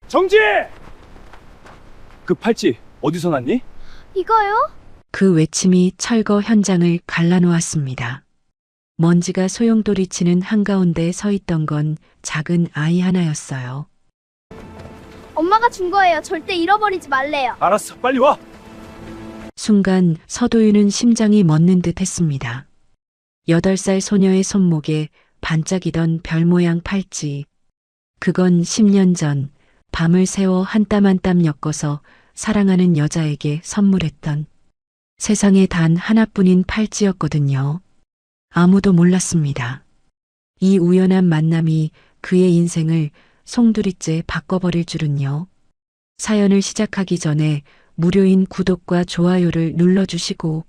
정지! 그 팔찌 어디서 났니? 이거요? 그 외침이 철거 현장을 갈라놓았습니다. 먼지가 소용돌이치는 한가운데 서 있던 건 작은 아이 하나였어요. 엄마가 준 거예요. 절대 잃어버리지 말래요. 알았어, 빨리 와. 순간 서도윤은 심장이 멎는 듯 했습니다. 8살 소녀의 손목에 반짝이던 별 모양 팔찌. 그건 10년 전 밤을 새워 한 땀 한 땀 엮어서 사랑하는 여자에게 선물했던 세상에 단 하나뿐인 팔찌였거든요. 아무도 몰랐습니다. 이 우연한 만남이 그의 인생을 송두리째 바꿔버릴 줄은요. 사연을 시작하기 전에 무료인 구독과 좋아요를 눌러주시고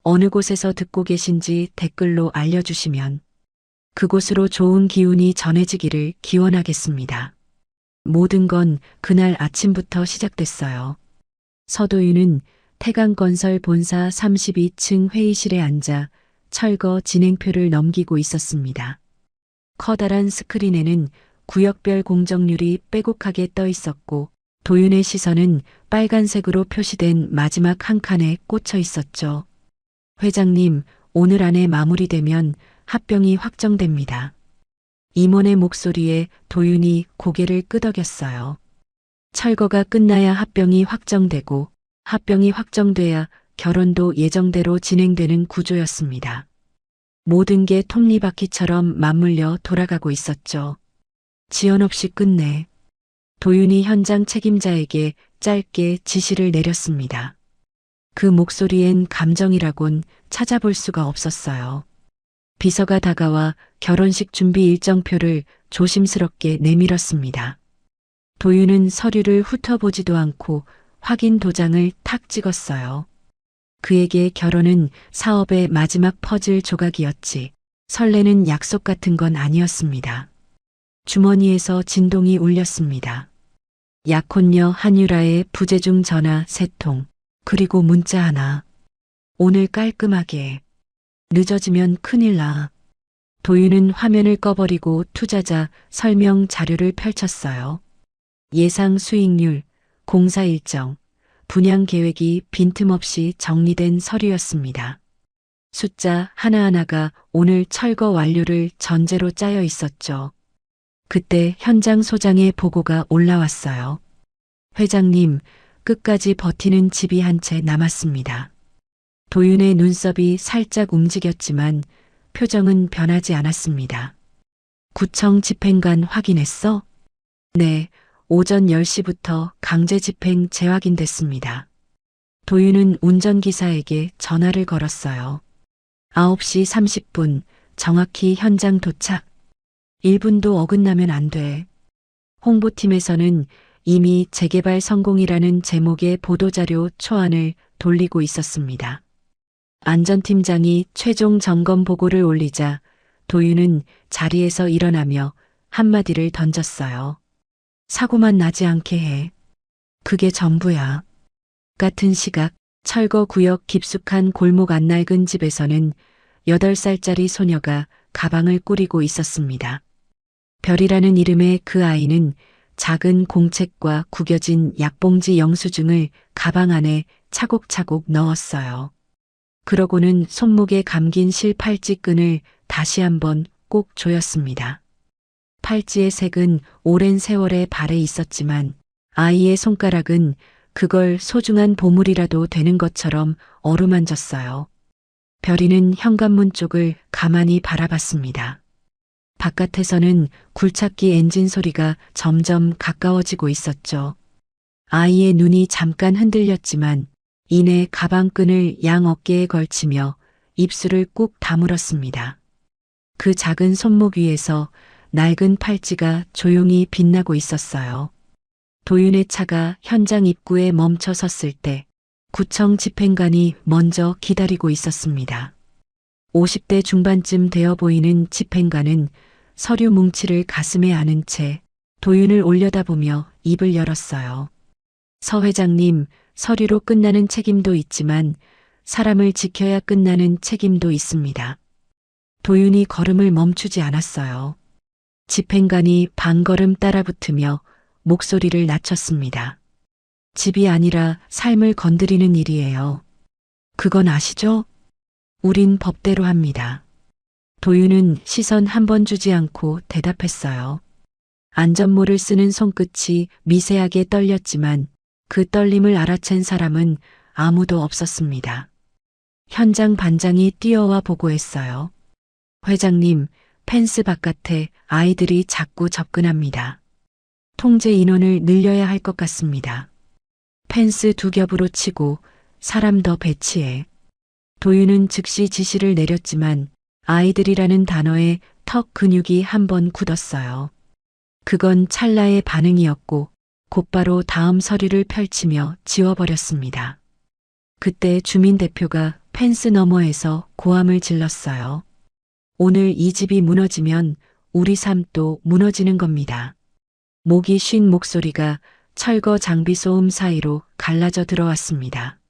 어느 곳에서 듣고 계신지 댓글로 알려주시면 그곳으로 좋은 기운이 전해지기를 기원하겠습니다. 모든 건 그날 아침부터 시작됐어요. 서도윤은 태강건설 본사 32층 회의실에 앉아 철거 진행표를 넘기고 있었습니다. 커다란 스크린에는 구역별 공정률이 빼곡하게 떠 있었고 도윤의 시선은 빨간색으로 표시된 마지막 한 칸에 꽂혀 있었죠. 회장님, 오늘 안에 마무리되면 합병이 확정됩니다. 임원의 목소리에 도윤이 고개를 끄덕였어요. 철거가 끝나야 합병이 확정되고 합병이 확정돼야 결혼도 예정대로 진행되는 구조였습니다. 모든 게 톱니바퀴처럼 맞물려 돌아가고 있었죠. 지연 없이 끝내. 도윤이 현장 책임자에게 짧게 지시를 내렸습니다. 그 목소리엔 감정이라곤 찾아볼 수가 없었어요. 비서가 다가와 결혼식 준비 일정표를 조심스럽게 내밀었습니다. 도윤은 서류를 훑어보지도 않고 확인 도장을 탁 찍었어요. 그에게 결혼은 사업의 마지막 퍼즐 조각이었지 설레는 약속 같은 건 아니었습니다. 주머니에서 진동이 울렸습니다. 약혼녀 한유라의 부재중 전화 3통, 그리고 문자 하나. 오늘 깔끔하게. 늦어지면 큰일 나. 도윤은 화면을 꺼버리고 투자자 설명 자료를 펼쳤어요. 예상 수익률, 공사 일정, 분양 계획이 빈틈없이 정리된 서류였습니다. 숫자 하나하나가 오늘 철거 완료를 전제로 짜여 있었죠. 그때 현장 소장의 보고가 올라왔어요. 회장님, 끝까지 버티는 집이 한 채 남았습니다. 도윤의 눈썹이 살짝 움직였지만 표정은 변하지 않았습니다. 구청 집행관 확인했어? 네, 오전 10시부터 강제 집행 재확인됐습니다. 도윤은 운전기사에게 전화를 걸었어요. 9시 30분 정확히 현장 도착. 1분도 어긋나면 안 돼. 홍보팀에서는 이미 재개발 성공이라는 제목의 보도자료 초안을 돌리고 있었습니다. 안전팀장이 최종 점검 보고를 올리자 도윤은 자리에서 일어나며 한마디를 던졌어요. 사고만 나지 않게 해. 그게 전부야. 같은 시각 철거 구역 깊숙한 골목 안 낡은 집에서는 8살짜리 소녀가 가방을 꾸리고 있었습니다. 별이라는 이름의 그 아이는 작은 공책과 구겨진 약봉지 영수증을 가방 안에 차곡차곡 넣었어요. 그러고는 손목에 감긴 실팔찌 끈을 다시 한번 꼭 조였습니다. 팔찌의 색은 오랜 세월의 발에 있었지만 아이의 손가락은 그걸 소중한 보물이라도 되는 것처럼 어루만졌어요. 별이는 현관문 쪽을 가만히 바라봤습니다. 바깥에서는 굴착기 엔진 소리가 점점 가까워지고 있었죠. 아이의 눈이 잠깐 흔들렸지만 이내 가방끈을 양 어깨에 걸치며 입술을 꾹 다물었습니다. 그 작은 손목 위에서 낡은 팔찌가 조용히 빛나고 있었어요. 도윤의 차가 현장 입구에 멈춰 섰을 때 구청 집행관이 먼저 기다리고 있었습니다. 50대 중반쯤 되어 보이는 집행관은 서류 뭉치를 가슴에 안은 채 도윤을 올려다보며 입을 열었어요. 서 회장님, 서류로 끝나는 책임도 있지만 사람을 지켜야 끝나는 책임도 있습니다. 도윤이 걸음을 멈추지 않았어요. 집행관이 반걸음 따라붙으며 목소리를 낮췄습니다. 집이 아니라 삶을 건드리는 일이에요. 그건 아시죠? 우린 법대로 합니다. 도윤은 시선 한 번 주지 않고 대답했어요. 안전모를 쓰는 손끝이 미세하게 떨렸지만 그 떨림을 알아챈 사람은 아무도 없었습니다. 현장 반장이 뛰어와 보고했어요. 회장님, 펜스 바깥에 아이들이 자꾸 접근합니다. 통제 인원을 늘려야 할 것 같습니다. 펜스 2겹으로 치고 사람 더 배치해. 도윤은 즉시 지시를 내렸지만 아이들이라는 단어에 턱 근육이 한 번 굳었어요. 그건 찰나의 반응이었고 곧바로 다음 서류를 펼치며 지워버렸습니다. 그때 주민 대표가 펜스 너머에서 고함을 질렀어요. 오늘 이 집이 무너지면 우리 삶도 무너지는 겁니다. 목이 쉰 목소리가 철거 장비 소음 사이로 갈라져 들어왔습니다.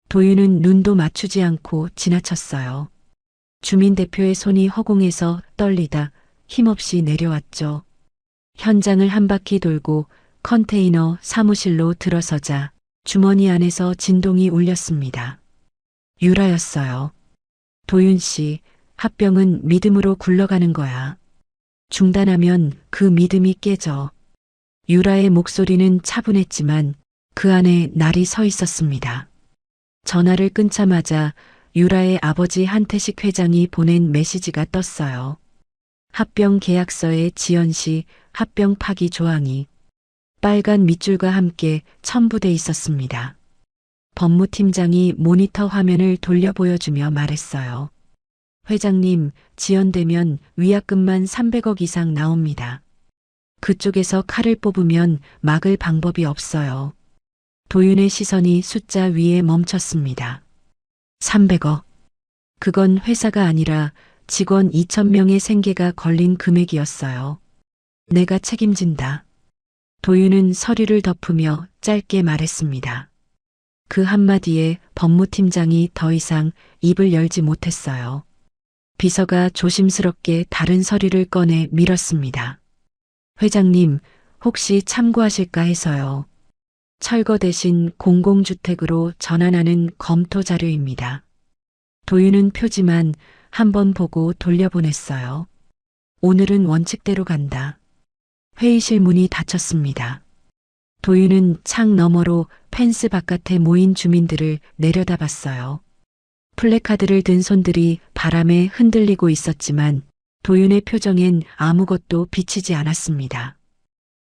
도윤은 눈도 맞추지 않고 지나쳤어요. 주민 대표의 손이 허공에서 떨리다 힘없이 내려왔죠. 현장을 한 바퀴 돌고 컨테이너 사무실로 들어서자 주머니 안에서 진동이 울렸습니다. 유라였어요. 도윤 씨, 합병은 믿음으로 굴러가는 거야. 중단하면 그 믿음이 깨져. 유라의 목소리는 차분했지만 그 안에 날이 서 있었습니다. 전화를 끊자마자 유라의 아버지 한태식 회장이 보낸 메시지가 떴어요. 합병 계약서에 지연 시 합병 파기 조항이 빨간 밑줄과 함께 첨부돼 있었습니다. 법무팀장이 모니터 화면을 돌려 보여주며 말했어요. 회장님, 지연되면 위약금만 300억 이상 나옵니다. 그쪽에서 칼을 뽑으면 막을 방법이 없어요. 도윤의 시선이 숫자 위에 멈췄습니다. 300억. 그건 회사가 아니라 직원 2,000명의 생계가 걸린 금액이었어요. 내가 책임진다. 도윤은 서류를 덮으며 짧게 말했습니다. 그 한마디에 법무팀장이 더 이상 입을 열지 못했어요. 비서가 조심스럽게 다른 서류를 꺼내 밀었습니다. 회장님, 혹시 참고하실까 해서요. 철거 대신 공공주택으로 전환하는 검토 자료입니다. 도윤은 표지만 한번 보고 돌려보냈어요. 오늘은 원칙대로 간다. 회의실 문이 닫혔습니다. 도윤은 창 너머로 펜스 바깥에 모인 주민들을 내려다봤어요. 플래카드를 든 손들이 바람에 흔들리고 있었지만 도윤의 표정엔 아무것도 비치지 않았습니다.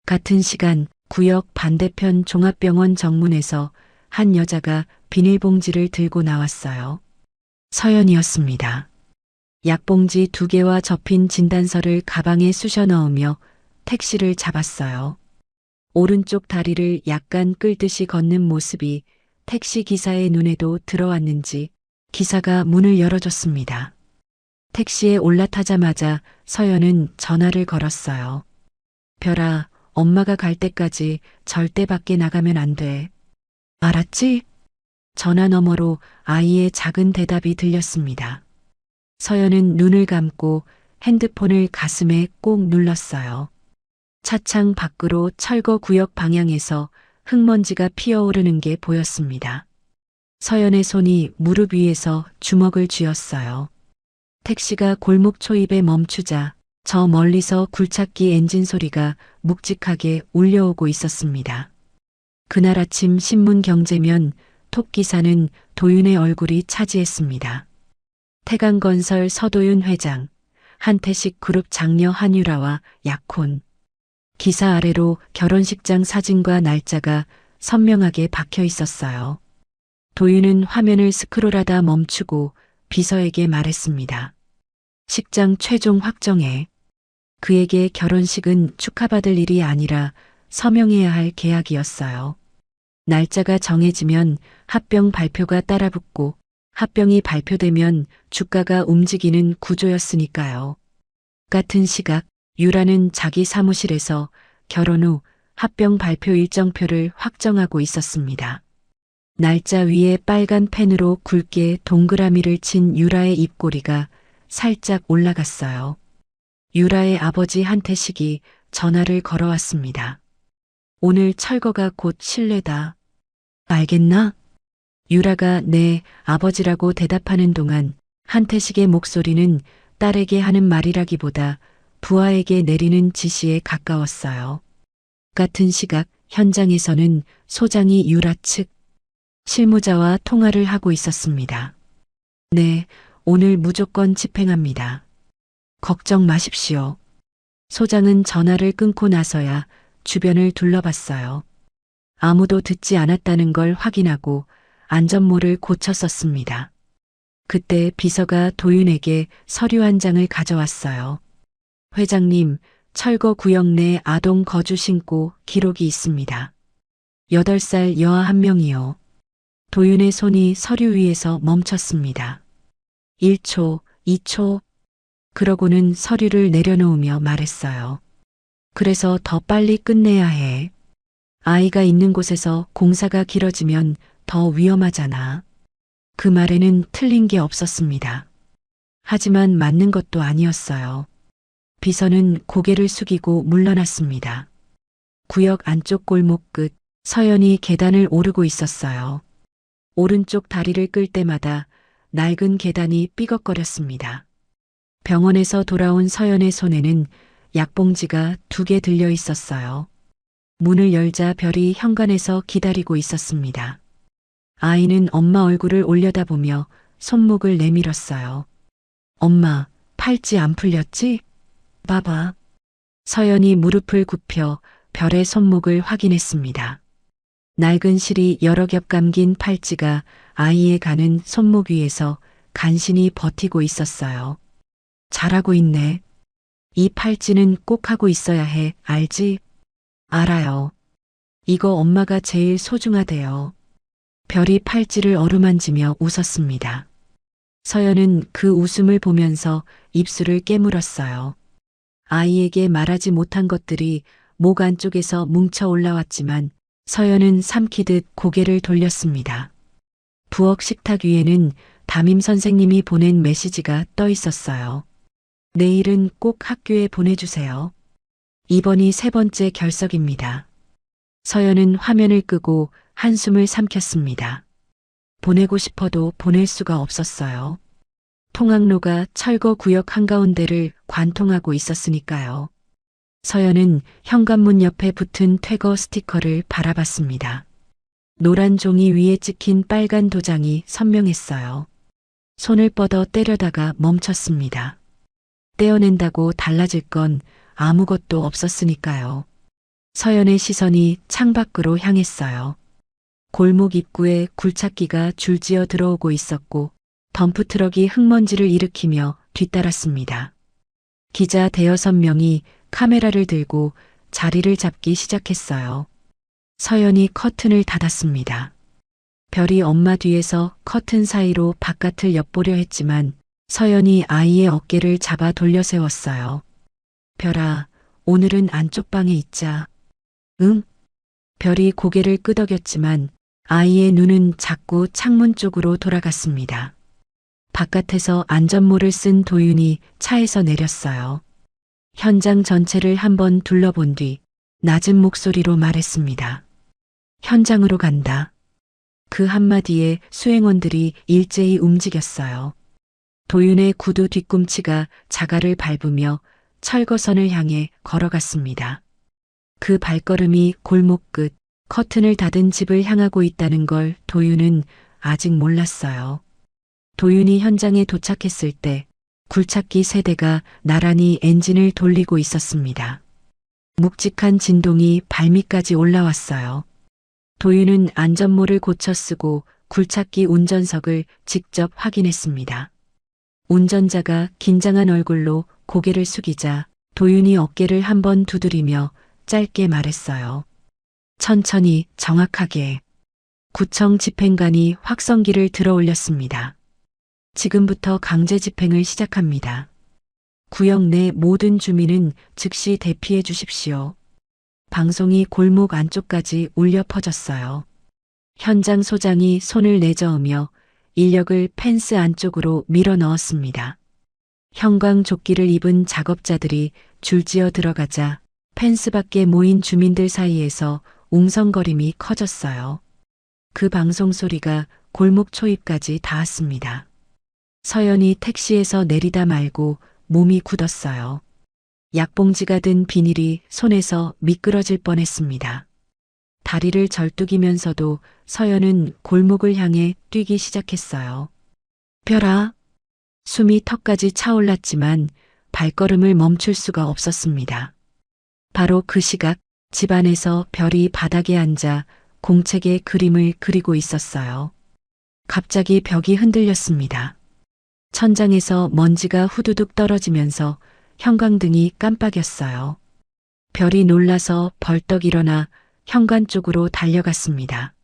같은 시간 구역 반대편 종합병원 정문에서 한 여자가 비닐봉지를 들고 나왔어요. 서연이었습니다. 약봉지 2개와 접힌 진단서를 가방에 쑤셔 넣으며 택시를 잡았어요. 오른쪽 다리를 약간 끌듯이 걷는 모습이 택시 기사의 눈에도 들어왔는지 기사가 문을 열어줬습니다. 택시에 올라타자마자 서연은 전화를 걸었어요. 별아, 엄마가 갈 때까지 절대 밖에 나가면 안 돼. 알았지? 전화 너머로 아이의 작은 대답이 들렸습니다. 서연은 눈을 감고 핸드폰을 가슴에 꼭 눌렀어요. 차창 밖으로 철거 구역 방향에서 흙먼지가 피어오르는 게 보였습니다. 서연의 손이 무릎 위에서 주먹을 쥐었어요. 택시가 골목 초입에 멈추자 저 멀리서 굴착기 엔진 소리가 묵직하게 울려오고 있었습니다. 그날 아침 신문 경제면 톱 기사는 도윤의 얼굴이 차지했습니다. 태강건설 서도윤 회장, 한태식 그룹 장녀 한유라와 약혼. 기사 아래로 결혼식장 사진과 날짜가 선명하게 박혀 있었어요. 도윤은 화면을 스크롤하다 멈추고 비서에게 말했습니다. 식장 최종 확정해. 그에게 결혼식은 축하받을 일이 아니라 서명해야 할 계약이었어요. 날짜가 정해지면 합병 발표가 따라붙고 합병이 발표되면 주가가 움직이는 구조였으니까요. 같은 시각 유라는 자기 사무실에서 결혼 후 합병 발표 일정표를 확정하고 있었습니다. 날짜 위에 빨간 펜으로 굵게 동그라미를 친 유라의 입꼬리가 살짝 올라갔어요. 유라의 아버지 한태식이 전화를 걸어왔습니다. 오늘 철거가 곧 실례다. 알겠나? 유라가 네, 아버지라고 대답하는 동안 한태식의 목소리는 딸에게 하는 말이라기보다 부하에게 내리는 지시에 가까웠어요. 같은 시각 현장에서는 소장이 유라 측 실무자와 통화를 하고 있었습니다. 네, 오늘 무조건 집행합니다. 걱정 마십시오. 소장은 전화를 끊고 나서야 주변을 둘러봤어요. 아무도 듣지 않았다는 걸 확인하고 안전모를 고쳤었습니다. 그때 비서가 도윤에게 서류 한 장을 가져왔어요. 회장님, 철거 구역 내 아동 거주 신고 기록이 있습니다. 8살 여아 한 명이요. 도윤의 손이 서류 위에서 멈췄습니다. 1초, 2초. 그러고는 서류를 내려놓으며 말했어요. 그래서 더 빨리 끝내야 해. 아이가 있는 곳에서 공사가 길어지면 더 위험하잖아. 그 말에는 틀린 게 없었습니다. 하지만 맞는 것도 아니었어요. 비서는 고개를 숙이고 물러났습니다. 구역 안쪽 골목 끝 서연이 계단을 오르고 있었어요. 오른쪽 다리를 끌 때마다 낡은 계단이 삐걱거렸습니다. 병원에서 돌아온 서연의 손에는 약봉지가 2개 들려 있었어요. 문을 열자 별이 현관에서 기다리고 있었습니다. 아이는 엄마 얼굴을 올려다보며 손목을 내밀었어요. 엄마, 팔찌 안 풀렸지? 봐봐. 서연이 무릎을 굽혀 별의 손목을 확인했습니다. 낡은 실이 여러 겹 감긴 팔찌가 아이의 가는 손목 위에서 간신히 버티고 있었어요. 잘하고 있네. 이 팔찌는 꼭 하고 있어야 해, 알지? 알아요. 이거 엄마가 제일 소중하대요. 별이 팔찌를 어루만지며 웃었습니다. 서연은 그 웃음을 보면서 입술을 깨물었어요. 아이에게 말하지 못한 것들이 목 안쪽에서 뭉쳐 올라왔지만 서연은 삼키듯 고개를 돌렸습니다. 부엌 식탁 위에는 담임 선생님이 보낸 메시지가 떠 있었어요. 내일은 꼭 학교에 보내주세요. 이번이 3번째 결석입니다. 서연은 화면을 끄고 한숨을 삼켰습니다. 보내고 싶어도 보낼 수가 없었어요. 통학로가 철거 구역 한가운데를 관통하고 있었으니까요. 서연은 현관문 옆에 붙은 퇴거 스티커를 바라봤습니다. 노란 종이 위에 찍힌 빨간 도장이 선명했어요. 손을 뻗어 떼려다가 멈췄습니다. 떼어낸다고 달라질 건 아무것도 없었으니까요. 서연의 시선이 창밖으로 향했어요. 골목 입구에 굴착기가 줄지어 들어오고 있었고 덤프트럭이 흙먼지를 일으키며 뒤따랐습니다. 기자 5-6명이 카메라를 들고 자리를 잡기 시작했어요. 서연이 커튼을 닫았습니다. 별이 엄마 뒤에서 커튼 사이로 바깥을 엿보려 했지만 서연이 아이의 어깨를 잡아 돌려 세웠어요. 별아, 오늘은 안쪽 방에 있자. 응? 별이 고개를 끄덕였지만 아이의 눈은 자꾸 창문 쪽으로 돌아갔습니다. 바깥에서 안전모를 쓴 도윤이 차에서 내렸어요. 현장 전체를 한번 둘러본 뒤 낮은 목소리로 말했습니다. 현장으로 간다. 그 한마디에 수행원들이 일제히 움직였어요. 도윤의 구두 뒤꿈치가 자갈을 밟으며 철거선을 향해 걸어갔습니다. 그 발걸음이 골목 끝 커튼을 닫은 집을 향하고 있다는 걸 도윤은 아직 몰랐어요. 도윤이 현장에 도착했을 때 굴착기 3대가 나란히 엔진을 돌리고 있었습니다. 묵직한 진동이 발밑까지 올라왔어요. 도윤은 안전모를 고쳐 쓰고 굴착기 운전석을 직접 확인했습니다. 운전자가 긴장한 얼굴로 고개를 숙이자 도윤이 어깨를 한번 두드리며 짧게 말했어요. 천천히 정확하게. 구청 집행관이 확성기를 들어 올렸습니다. 지금부터 강제 집행을 시작합니다. 구역 내 모든 주민은 즉시 대피해 주십시오. 방송이 골목 안쪽까지 울려 퍼졌어요. 현장 소장이 손을 내저으며 인력을 펜스 안쪽으로 밀어 넣었습니다. 형광 조끼를 입은 작업자들이 줄지어 들어가자 펜스 밖에 모인 주민들 사이에서 웅성거림이 커졌어요. 그 방송 소리가 골목 초입까지 닿았습니다. 서연이 택시에서 내리다 말고 몸이 굳었어요. 약봉지가 든 비닐이 손에서 미끄러질 뻔했습니다. 다리를 절뚝이면서도 서연은 골목을 향해 뛰기 시작했어요. 별아! 숨이 턱까지 차올랐지만 발걸음을 멈출 수가 없었습니다. 바로 그 시각 집 안에서 별이 바닥에 앉아 공책에 그림을 그리고 있었어요. 갑자기 벽이 흔들렸습니다. 천장에서 먼지가 후두둑 떨어지면서 형광등이 깜빡였어요. 별이 놀라서 벌떡 일어나 현관 쪽으로 달려갔습니다.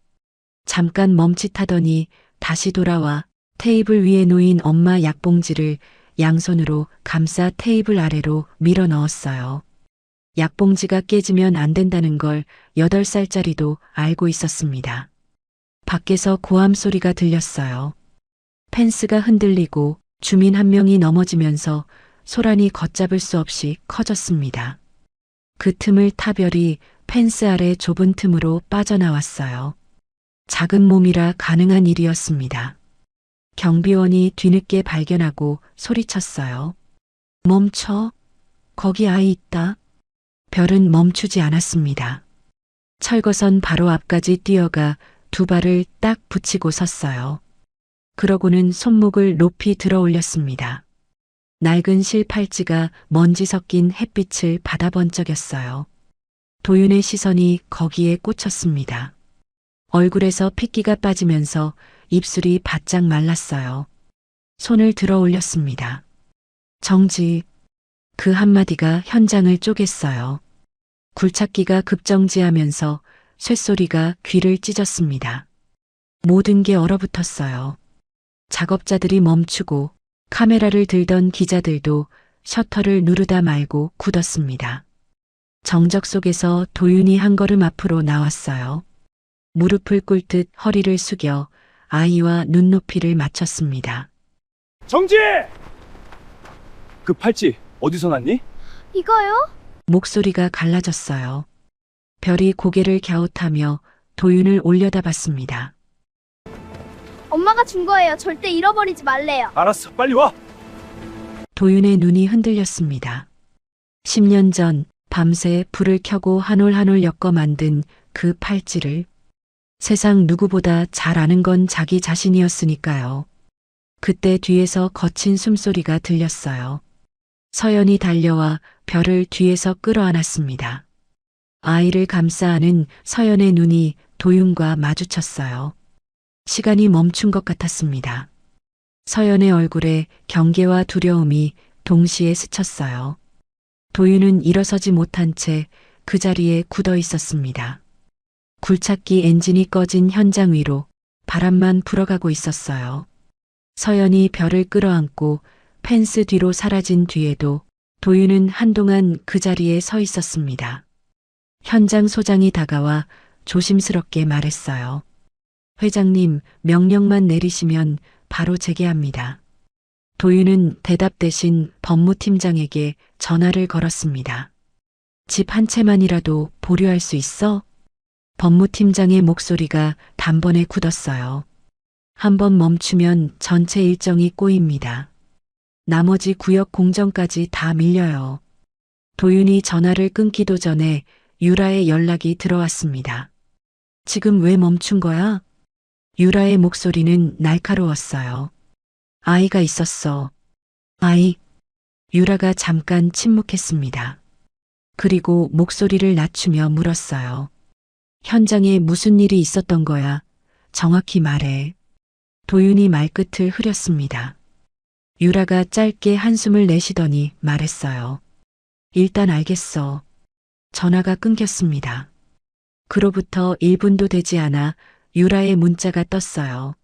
잠깐 멈칫하더니 다시 돌아와 테이블 위에 놓인 엄마 약봉지를 양손으로 감싸 테이블 아래로 밀어 넣었어요. 약봉지가 깨지면 안 된다는 걸 8살짜리도 알고 있었습니다. 밖에서 고함 소리가 들렸어요. 펜스가 흔들리고 주민 한 명이 넘어지면서 소란이 걷잡을 수 없이 커졌습니다. 그 틈을 타 별이 펜스 아래 좁은 틈으로 빠져나왔어요. 작은 몸이라 가능한 일이었습니다. 경비원이 뒤늦게 발견하고 소리쳤어요. 멈춰. 거기 아이 있다. 별은 멈추지 않았습니다. 철거선 바로 앞까지 뛰어가 두 발을 딱 붙이고 섰어요. 그러고는 손목을 높이 들어 올렸습니다. 낡은 실팔찌가 먼지 섞인 햇빛을 받아 번쩍였어요. 도윤의 시선이 거기에 꽂혔습니다. 얼굴에서 핏기가 빠지면서 입술이 바짝 말랐어요. 손을 들어 올렸습니다. 정지. 그 한마디가 현장을 쪼갰어요. 굴착기가 급정지하면서 쇳소리가 귀를 찢었습니다. 모든 게 얼어붙었어요. 작업자들이 멈추고 카메라를 들던 기자들도 셔터를 누르다 말고 굳었습니다. 정적 속에서 도윤이 한 걸음 앞으로 나왔어요. 무릎을 꿇듯 허리를 숙여 아이와 눈높이를 맞췄습니다. 정지! 그 팔찌 어디서 났니? 이거요? 목소리가 갈라졌어요. 별이 고개를 갸웃하며 도윤을 올려다봤습니다. 엄마가 준 거예요. 절대 잃어버리지 말래요. 알았어, 빨리 와. 도윤의 눈이 흔들렸습니다. 10년 전 밤새 불을 켜고 한 올 한 올 엮어 만든 그 팔찌를 세상 누구보다 잘 아는 건 자기 자신이었으니까요. 그때 뒤에서 거친 숨소리가 들렸어요. 서연이 달려와 별을 뒤에서 끌어안았습니다. 아이를 감싸 안은 서연의 눈이 도윤과 마주쳤어요. 시간이 멈춘 것 같았습니다. 서연의 얼굴에 경계와 두려움이 동시에 스쳤어요. 도윤은 일어서지 못한 채 그 자리에 굳어 있었습니다. 굴착기 엔진이 꺼진 현장 위로 바람만 불어가고 있었어요. 서연이 별을 끌어안고 펜스 뒤로 사라진 뒤에도 도윤은 한동안 그 자리에 서 있었습니다. 현장 소장이 다가와 조심스럽게 말했어요. 회장님, 명령만 내리시면 바로 재개합니다. 도윤은 대답 대신 법무팀장에게 전화를 걸었습니다. 집 한 채만이라도 보류할 수 있어? 법무팀장의 목소리가 단번에 굳었어요. 한번 멈추면 전체 일정이 꼬입니다. 나머지 구역 공정까지 다 밀려요. 도윤이 전화를 끊기도 전에 유라의 연락이 들어왔습니다. 지금 왜 멈춘 거야? 유라의 목소리는 날카로웠어요. 아이가 있었어. 아이. 유라가 잠깐 침묵했습니다. 그리고 목소리를 낮추며 물었어요. 현장에 무슨 일이 있었던 거야? 정확히 말해. 도윤이 말끝을 흐렸습니다. 유라가 짧게 한숨을 내쉬더니 말했어요. 일단 알겠어. 전화가 끊겼습니다. 그로부터 1분도 되지 않아 유라의 문자가 떴어요.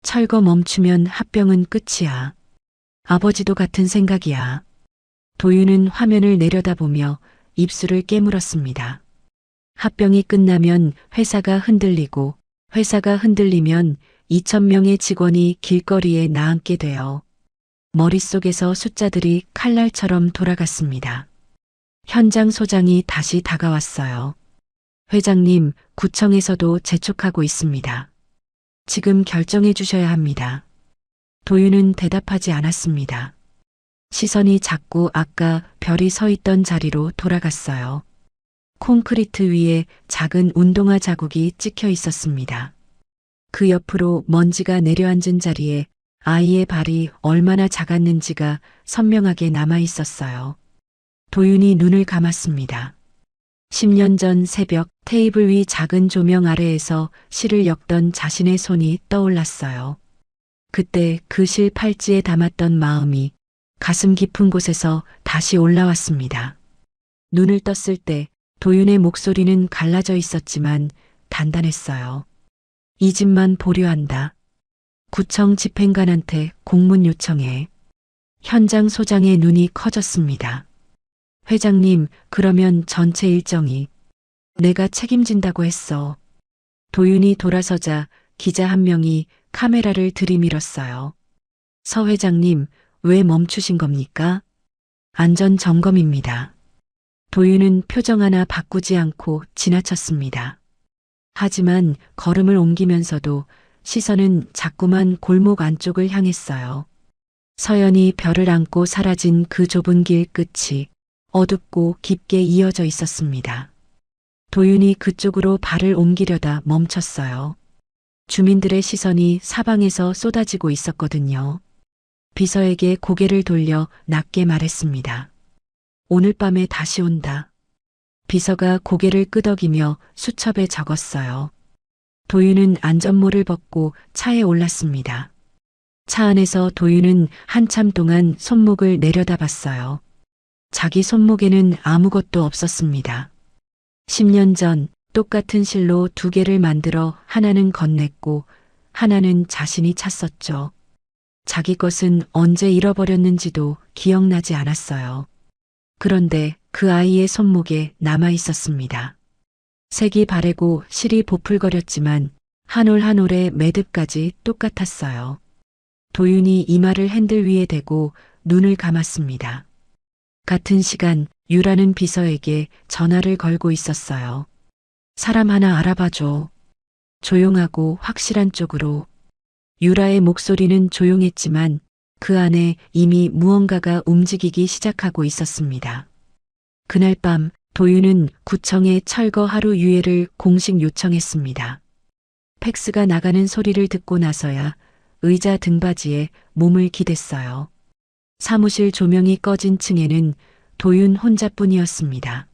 철거 멈추면 합병은 끝이야. 아버지도 같은 생각이야. 도윤은 화면을 내려다보며 입술을 깨물었습니다. 합병이 끝나면 회사가 흔들리고 회사가 흔들리면 2,000명의 직원이 길거리에 나앉게 돼요. 머릿속에서 숫자들이 칼날처럼 돌아갔습니다. 현장 소장이 다시 다가왔어요. 회장님, 구청에서도 재촉하고 있습니다. 지금 결정해 주셔야 합니다. 도윤은 대답하지 않았습니다. 시선이 자꾸 아까 별이 서 있던 자리로 돌아갔어요. 콘크리트 위에 작은 운동화 자국이 찍혀 있었습니다. 그 옆으로 먼지가 내려앉은 자리에 아이의 발이 얼마나 작았는지가 선명하게 남아 있었어요. 도윤이 눈을 감았습니다. 10년 전 새벽 테이블 위 작은 조명 아래에서 시를 엮던 자신의 손이 떠올랐어요. 그때 그 실 팔찌에 담았던 마음이 가슴 깊은 곳에서 다시 올라왔습니다. 눈을 떴을 때 도윤의 목소리는 갈라져 있었지만 단단했어요. 이 집만 보류한다. 구청 집행관한테 공문 요청해. 현장 소장의 눈이 커졌습니다. 회장님, 그러면 전체 일정이 내가 책임진다고 했어. 도윤이 돌아서자 기자 한 명이 카메라를 들이밀었어요. 서 회장님, 왜 멈추신 겁니까? 안전 점검입니다. 도윤은 표정 하나 바꾸지 않고 지나쳤습니다. 하지만 걸음을 옮기면서도 시선은 자꾸만 골목 안쪽을 향했어요. 서연이 별을 안고 사라진 그 좁은 길 끝이 어둡고 깊게 이어져 있었습니다. 도윤이 그쪽으로 발을 옮기려다 멈췄어요. 주민들의 시선이 사방에서 쏟아지고 있었거든요. 비서에게 고개를 돌려 낮게 말했습니다. 오늘 밤에 다시 온다. 비서가 고개를 끄덕이며 수첩에 적었어요. 도윤은 안전모를 벗고 차에 올랐습니다. 차 안에서 도윤은 한참 동안 손목을 내려다봤어요. 자기 손목에는 아무것도 없었습니다. 10년 전 똑같은 실로 두 개를 만들어 하나는 건넸고 하나는 자신이 찼었죠. 자기 것은 언제 잃어버렸는지도 기억나지 않았어요. 그런데 그 아이의 손목에 남아 있었습니다. 색이 바래고 실이 보풀거렸지만 한 올 한 올의 매듭까지 똑같았어요. 도윤이 이마를 핸들 위에 대고 눈을 감았습니다. 같은 시간 유라는 비서에게 전화를 걸고 있었어요. 사람 하나 알아봐줘. 조용하고 확실한 쪽으로. 유라의 목소리는 조용했지만 그 안에 이미 무언가가 움직이기 시작하고 있었습니다. 그날 밤 도윤은 구청에 철거 하루 유예를 공식 요청했습니다. 팩스가 나가는 소리를 듣고 나서야 의자 등받이에 몸을 기댔어요. 사무실 조명이 꺼진 층에는 도윤 혼자뿐이었습니다.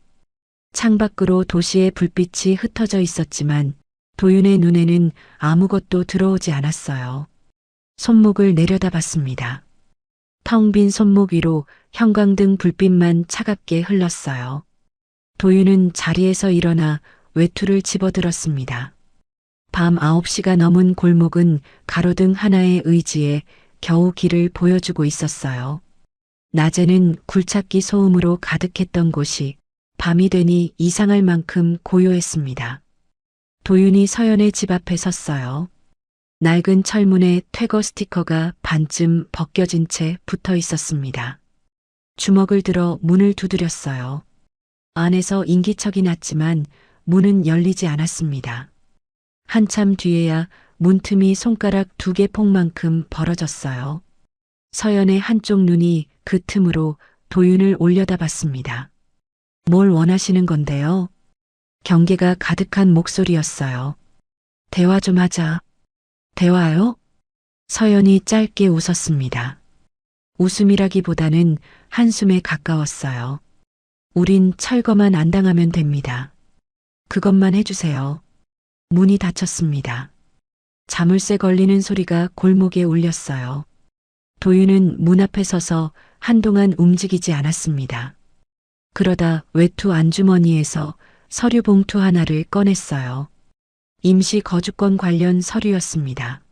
창밖으로 도시의 불빛이 흩어져 있었지만 도윤의 눈에는 아무것도 들어오지 않았어요. 손목을 내려다봤습니다. 텅 빈 손목 위로 형광등 불빛만 차갑게 흘렀어요. 도윤은 자리에서 일어나 외투를 집어들었습니다. 밤 9시가 넘은 골목은 가로등 하나의 의지에 겨우 길을 보여주고 있었어요. 낮에는 굴착기 소음으로 가득했던 곳이 밤이 되니 이상할 만큼 고요했습니다. 도윤이 서연의 집 앞에 섰어요. 낡은 철문에 퇴거 스티커가 반쯤 벗겨진 채 붙어 있었습니다. 주먹을 들어 문을 두드렸어요. 안에서 인기척이 났지만 문은 열리지 않았습니다. 한참 뒤에야 문틈이 손가락 2개 폭만큼 벌어졌어요. 서연의 한쪽 눈이 그 틈으로 도윤을 올려다봤습니다. 뭘 원하시는 건데요? 경계가 가득한 목소리였어요. 대화 좀 하자. 대화요? 서연이 짧게 웃었습니다. 웃음이라기보다는 한숨에 가까웠어요. 우린 철거만 안 당하면 됩니다. 그것만 해주세요. 문이 닫혔습니다. 자물쇠 걸리는 소리가 골목에 울렸어요. 도윤은 문 앞에 서서 한동안 움직이지 않았습니다. 그러다 외투 안주머니에서 서류 봉투 하나를 꺼냈어요. 임시 거주권 관련 서류였습니다.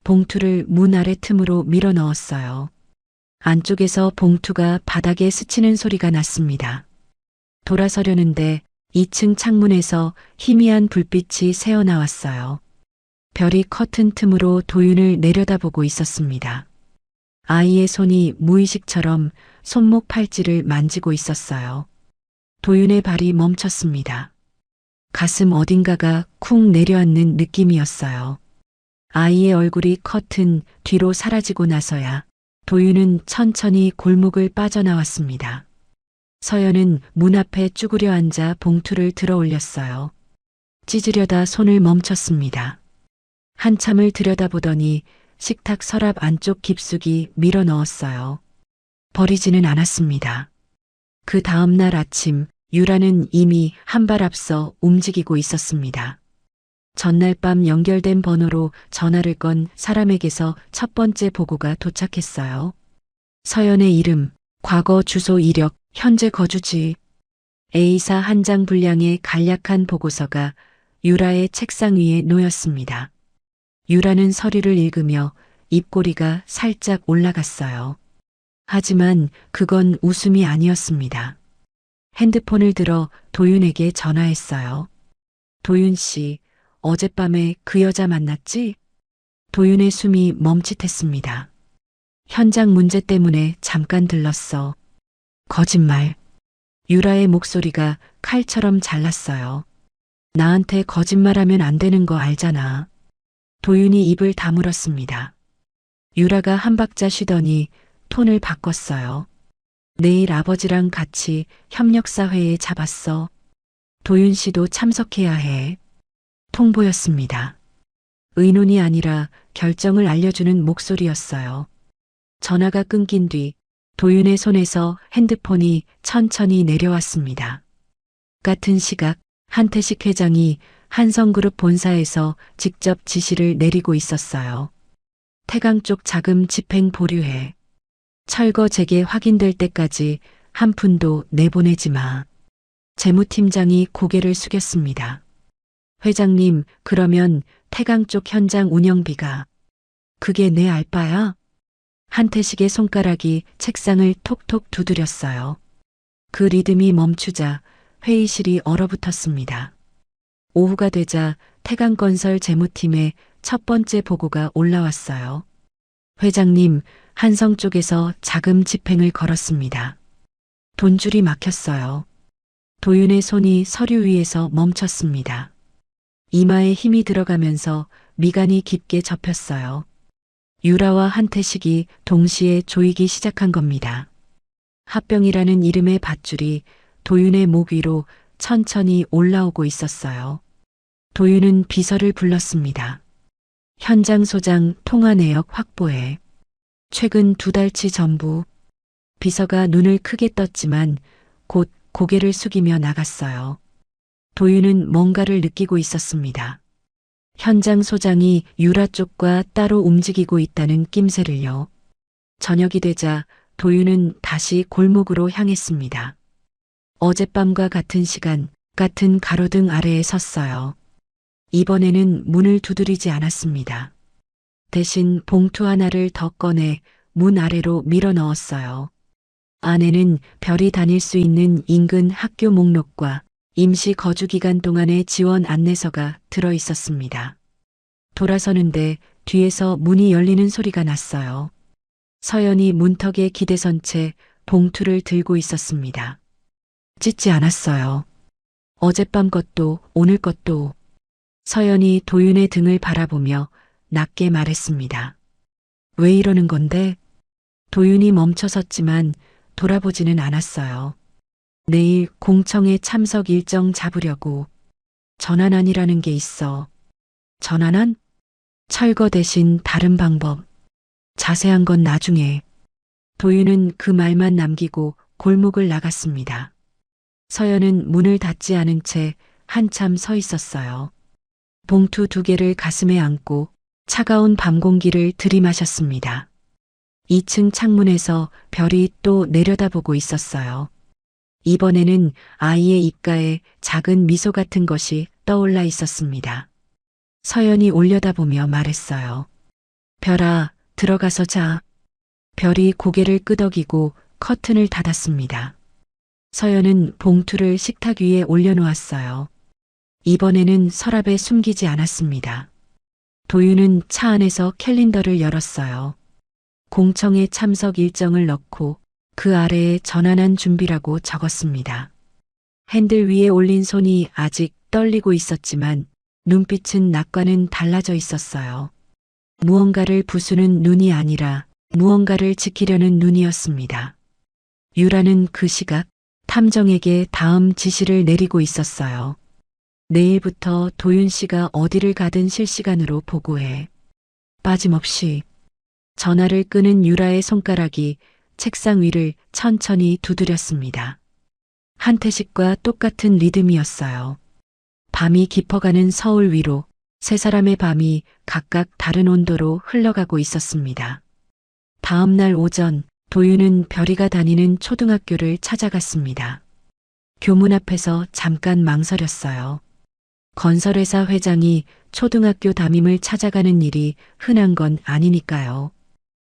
봉투를 문 아래 틈으로 밀어 넣었어요. 안쪽에서 봉투가 바닥에 스치는 소리가 났습니다. 돌아서려는데 2층 창문에서 희미한 불빛이 새어나왔어요. 별이 커튼 틈으로 도윤을 내려다보고 있었습니다. 아이의 손이 무의식처럼 손목 팔찌를 만지고 있었어요. 도윤의 발이 멈췄습니다. 가슴 어딘가가 쿵 내려앉는 느낌이었어요. 아이의 얼굴이 커튼 뒤로 사라지고 나서야 도윤은 천천히 골목을 빠져나왔습니다. 서연은 문 앞에 쭈그려 앉아 봉투를 들어 올렸어요. 찢으려다 손을 멈췄습니다. 한참을 들여다보더니 식탁 서랍 안쪽 깊숙이 밀어 넣었어요. 버리지는 않았습니다. 그 다음 날 아침 유라는 이미 한 발 앞서 움직이고 있었습니다. 전날 밤 연결된 번호로 전화를 건 사람에게서 첫 번째 보고가 도착했어요. 서연의 이름, 과거 주소 이력, 현재 거주지. A사 한 장 분량의 간략한 보고서가 유라의 책상 위에 놓였습니다. 유라는 서류를 읽으며 입꼬리가 살짝 올라갔어요. 하지만 그건 웃음이 아니었습니다. 핸드폰을 들어 도윤에게 전화했어요. 도윤 씨, 어젯밤에 그 여자 만났지? 도윤의 숨이 멈칫했습니다. 현장 문제 때문에 잠깐 들렀어. 거짓말. 유라의 목소리가 칼처럼 잘랐어요. 나한테 거짓말하면 안 되는 거 알잖아. 도윤이 입을 다물었습니다. 유라가 한 박자 쉬더니 톤을 바꿨어요. 내일 아버지랑 같이 협력사회에 잡았어. 도윤 씨도 참석해야 해. 통보였습니다. 의논이 아니라 결정을 알려주는 목소리였어요. 전화가 끊긴 뒤 도윤의 손에서 핸드폰이 천천히 내려왔습니다. 같은 시각 한태식 회장이 한성그룹 본사에서 직접 지시를 내리고 있었어요. 태강 쪽 자금 집행 보류해. 철거 재개 확인될 때까지 한 푼도 내보내지 마. 재무팀장이 고개를 숙였습니다. 회장님, 그러면 태강 쪽 현장 운영비가. 그게 내 알바야? 한태식의 손가락이 책상을 톡톡 두드렸어요. 그 리듬이 멈추자 회의실이 얼어붙었습니다. 오후가 되자 태강건설 재무팀의 첫 번째 보고가 올라왔어요. 회장님, 한성 쪽에서 자금 집행을 걸었습니다. 돈줄이 막혔어요. 도윤의 손이 서류 위에서 멈췄습니다. 이마에 힘이 들어가면서 미간이 깊게 접혔어요. 유라와 한태식이 동시에 조이기 시작한 겁니다. 합병이라는 이름의 밧줄이 도윤의 목 위로 천천히 올라오고 있었어요. 도윤은 비서를 불렀습니다. 현장 소장 통화 내역 확보해. 최근 2달치 전부. 비서가 눈을 크게 떴지만 곧 고개를 숙이며 나갔어요. 도윤은 뭔가를 느끼고 있었습니다. 현장 소장이 유라 쪽과 따로 움직이고 있다는 낌새를요. 저녁이 되자 도윤은 다시 골목으로 향했습니다. 어젯밤과 같은 시간, 같은 가로등 아래에 섰어요. 이번에는 문을 두드리지 않았습니다. 대신 봉투 하나를 더 꺼내 문 아래로 밀어 넣었어요. 안에는 별이 다닐 수 있는 인근 학교 목록과 임시 거주 기간 동안의 지원 안내서가 들어 있었습니다. 돌아서는데 뒤에서 문이 열리는 소리가 났어요. 서연이 문턱에 기대선 채 봉투를 들고 있었습니다. 찢지 않았어요. 어젯밤 것도 오늘 것도. 서연이 도윤의 등을 바라보며 낮게 말했습니다. 왜 이러는 건데? 도윤이 멈춰섰지만 돌아보지는 않았어요. 내일 공청회 참석 일정 잡으려고. 전환안이라는 게 있어. 전환안? 철거 대신 다른 방법. 자세한 건 나중에. 도윤은 그 말만 남기고 골목을 나갔습니다. 서연은 문을 닫지 않은 채 한참 서 있었어요. 봉투 2개를 가슴에 안고 차가운 밤 공기를 들이마셨습니다. 2층 창문에서 별이 또 내려다보고 있었어요. 이번에는 아이의 입가에 작은 미소 같은 것이 떠올라 있었습니다. 서연이 올려다보며 말했어요. 별아, 들어가서 자. 별이 고개를 끄덕이고 커튼을 닫았습니다. 서연은 봉투를 식탁 위에 올려놓았어요. 이번에는 서랍에 숨기지 않았습니다. 도윤은 차 안에서 캘린더를 열었어요. 공청회 참석 일정을 넣고 그 아래에 전환한 준비라고 적었습니다. 핸들 위에 올린 손이 아직 떨리고 있었지만 눈빛은 낮과는 달라져 있었어요. 무언가를 부수는 눈이 아니라 무언가를 지키려는 눈이었습니다. 유라는 그 시각 탐정에게 다음 지시를 내리고 있었어요. 내일부터 도윤 씨가 어디를 가든 실시간으로 보고해. 빠짐없이. 전화를 끄는 유라의 손가락이 책상 위를 천천히 두드렸습니다. 한태식과 똑같은 리듬이었어요. 밤이 깊어가는 서울 위로 세 사람의 밤이 각각 다른 온도로 흘러가고 있었습니다. 다음 날 오전 도윤은 별이가 다니는 초등학교를 찾아갔습니다. 교문 앞에서 잠깐 망설였어요. 건설회사 회장이 초등학교 담임을 찾아가는 일이 흔한 건 아니니까요.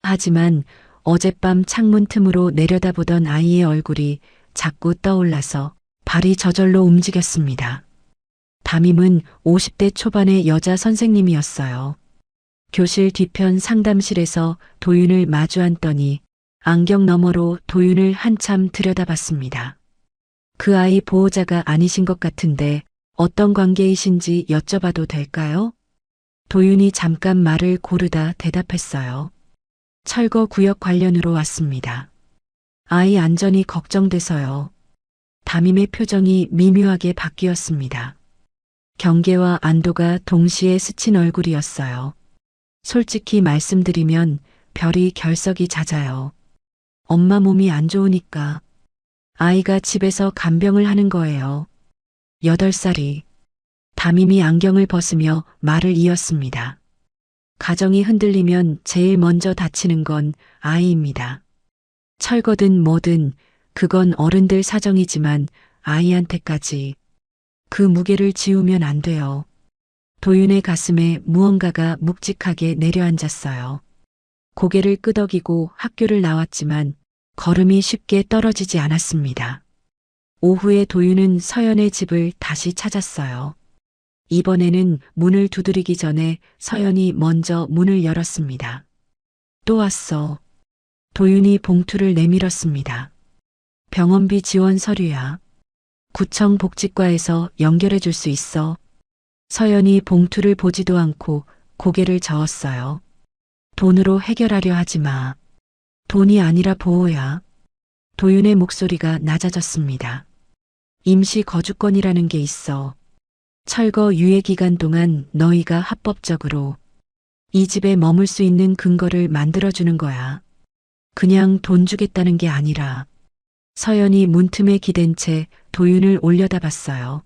하지만 어젯밤 창문 틈으로 내려다보던 아이의 얼굴이 자꾸 떠올라서 발이 저절로 움직였습니다. 담임은 50대 초반의 여자 선생님이었어요. 교실 뒤편 상담실에서 도윤을 마주 앉더니 안경 너머로 도윤을 한참 들여다봤습니다. 그 아이 보호자가 아니신 것 같은데 어떤 관계이신지 여쭤봐도 될까요? 도윤이 잠깐 말을 고르다 대답했어요. 철거 구역 관련으로 왔습니다. 아이 안전이 걱정돼서요. 담임의 표정이 미묘하게 바뀌었습니다. 경계와 안도가 동시에 스친 얼굴이었어요. 솔직히 말씀드리면 별이 결석이 잦아요. 엄마 몸이 안 좋으니까. 아이가 집에서 간병을 하는 거예요. 8살이. 담임이 안경을 벗으며 말을 이었습니다. 가정이 흔들리면 제일 먼저 다치는 건 아이입니다. 철거든 뭐든 그건 어른들 사정이지만 아이한테까지 그 무게를 지우면 안 돼요. 도윤의 가슴에 무언가가 묵직하게 내려앉았어요. 고개를 끄덕이고 학교를 나왔지만 걸음이 쉽게 떨어지지 않았습니다. 오후에 도윤은 서연의 집을 다시 찾았어요. 이번에는 문을 두드리기 전에 서연이 먼저 문을 열었습니다. 또 왔어. 도윤이 봉투를 내밀었습니다. 병원비 지원 서류야. 구청 복지과에서 연결해 줄 수 있어. 서연이 봉투를 보지도 않고 고개를 저었어요. 돈으로 해결하려 하지 마. 돈이 아니라 보호야. 도윤의 목소리가 낮아졌습니다. 임시 거주권이라는 게 있어. 철거 유예 기간 동안 너희가 합법적으로 이 집에 머물 수 있는 근거를 만들어주는 거야. 그냥 돈 주겠다는 게 아니라. 서연이 문틈에 기댄 채 도윤을 올려다봤어요.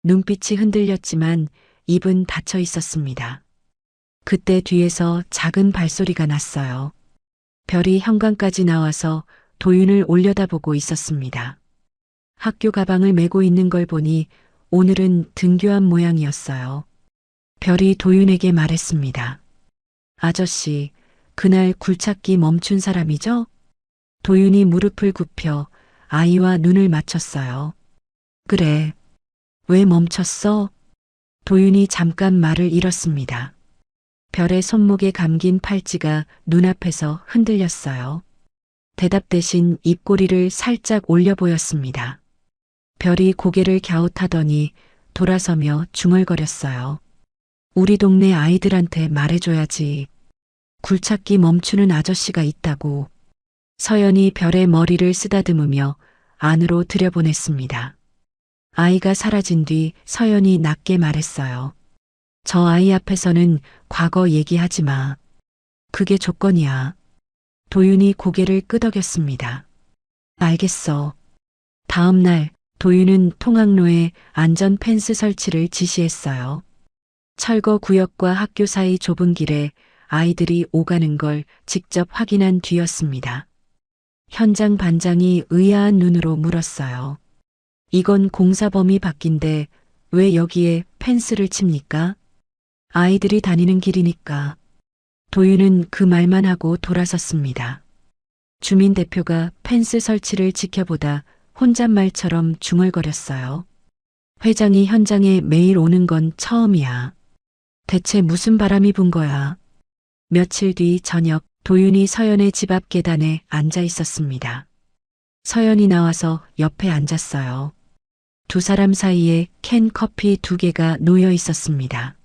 눈빛이 흔들렸지만 입은 닫혀 있었습니다. 그때 뒤에서 작은 발소리가 났어요. 별이 현관까지 나와서 도윤을 올려다보고 있었습니다. 학교 가방을 메고 있는 걸 보니 오늘은 등교한 모양이었어요. 별이 도윤에게 말했습니다. 아저씨, 그날 굴착기 멈춘 사람이죠? 도윤이 무릎을 굽혀 아이와 눈을 맞췄어요. 그래. 왜 멈췄어? 도윤이 잠깐 말을 잃었습니다. 별의 손목에 감긴 팔찌가 눈앞에서 흔들렸어요. 대답 대신 입꼬리를 살짝 올려 보였습니다. 별이 고개를 갸웃하더니 돌아서며 중얼거렸어요. 우리 동네 아이들한테 말해줘야지. 굴착기 멈추는 아저씨가 있다고. 서연이 별의 머리를 쓰다듬으며 안으로 들여보냈습니다. 아이가 사라진 뒤 서연이 낮게 말했어요. 저 아이 앞에서는 과거 얘기하지 마. 그게 조건이야. 도윤이 고개를 끄덕였습니다. 알겠어. 다음 날 도윤은 통학로에 안전 펜스 설치를 지시했어요. 철거 구역과 학교 사이 좁은 길에 아이들이 오가는 걸 직접 확인한 뒤였습니다. 현장 반장이 의아한 눈으로 물었어요. 이건 공사범위 바뀐데 왜 여기에 펜스를 칩니까? 아이들이 다니는 길이니까. 도윤은 그 말만 하고 돌아섰습니다. 주민 대표가 펜스 설치를 지켜보다 혼잣말처럼 중얼거렸어요. 회장이 현장에 매일 오는 건 처음이야. 대체 무슨 바람이 분 거야? 며칠 뒤 저녁 도윤이 서연의 집 앞 계단에 앉아 있었습니다. 서연이 나와서 옆에 앉았어요. 두 사람 사이에 캔 커피 2개가 놓여 있었습니다.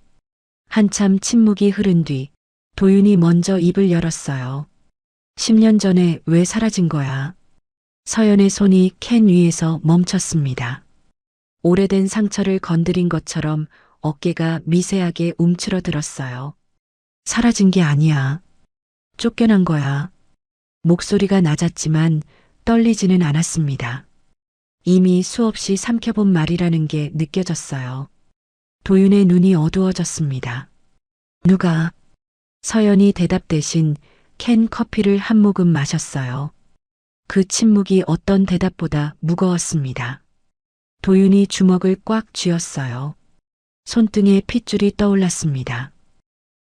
한참 침묵이 흐른 뒤 도윤이 먼저 입을 열었어요. 10년 전에 왜 사라진 거야? 서연의 손이 캔 위에서 멈췄습니다. 오래된 상처를 건드린 것처럼 어깨가 미세하게 움츠러들었어요. 사라진 게 아니야. 쫓겨난 거야. 목소리가 낮았지만 떨리지는 않았습니다. 이미 수없이 삼켜본 말이라는 게 느껴졌어요. 도윤의 눈이 어두워졌습니다. 누가? 서연이 대답 대신 캔 커피를 한 모금 마셨어요. 그 침묵이 어떤 대답보다 무거웠습니다. 도윤이 주먹을 꽉 쥐었어요. 손등에 핏줄이 떠올랐습니다.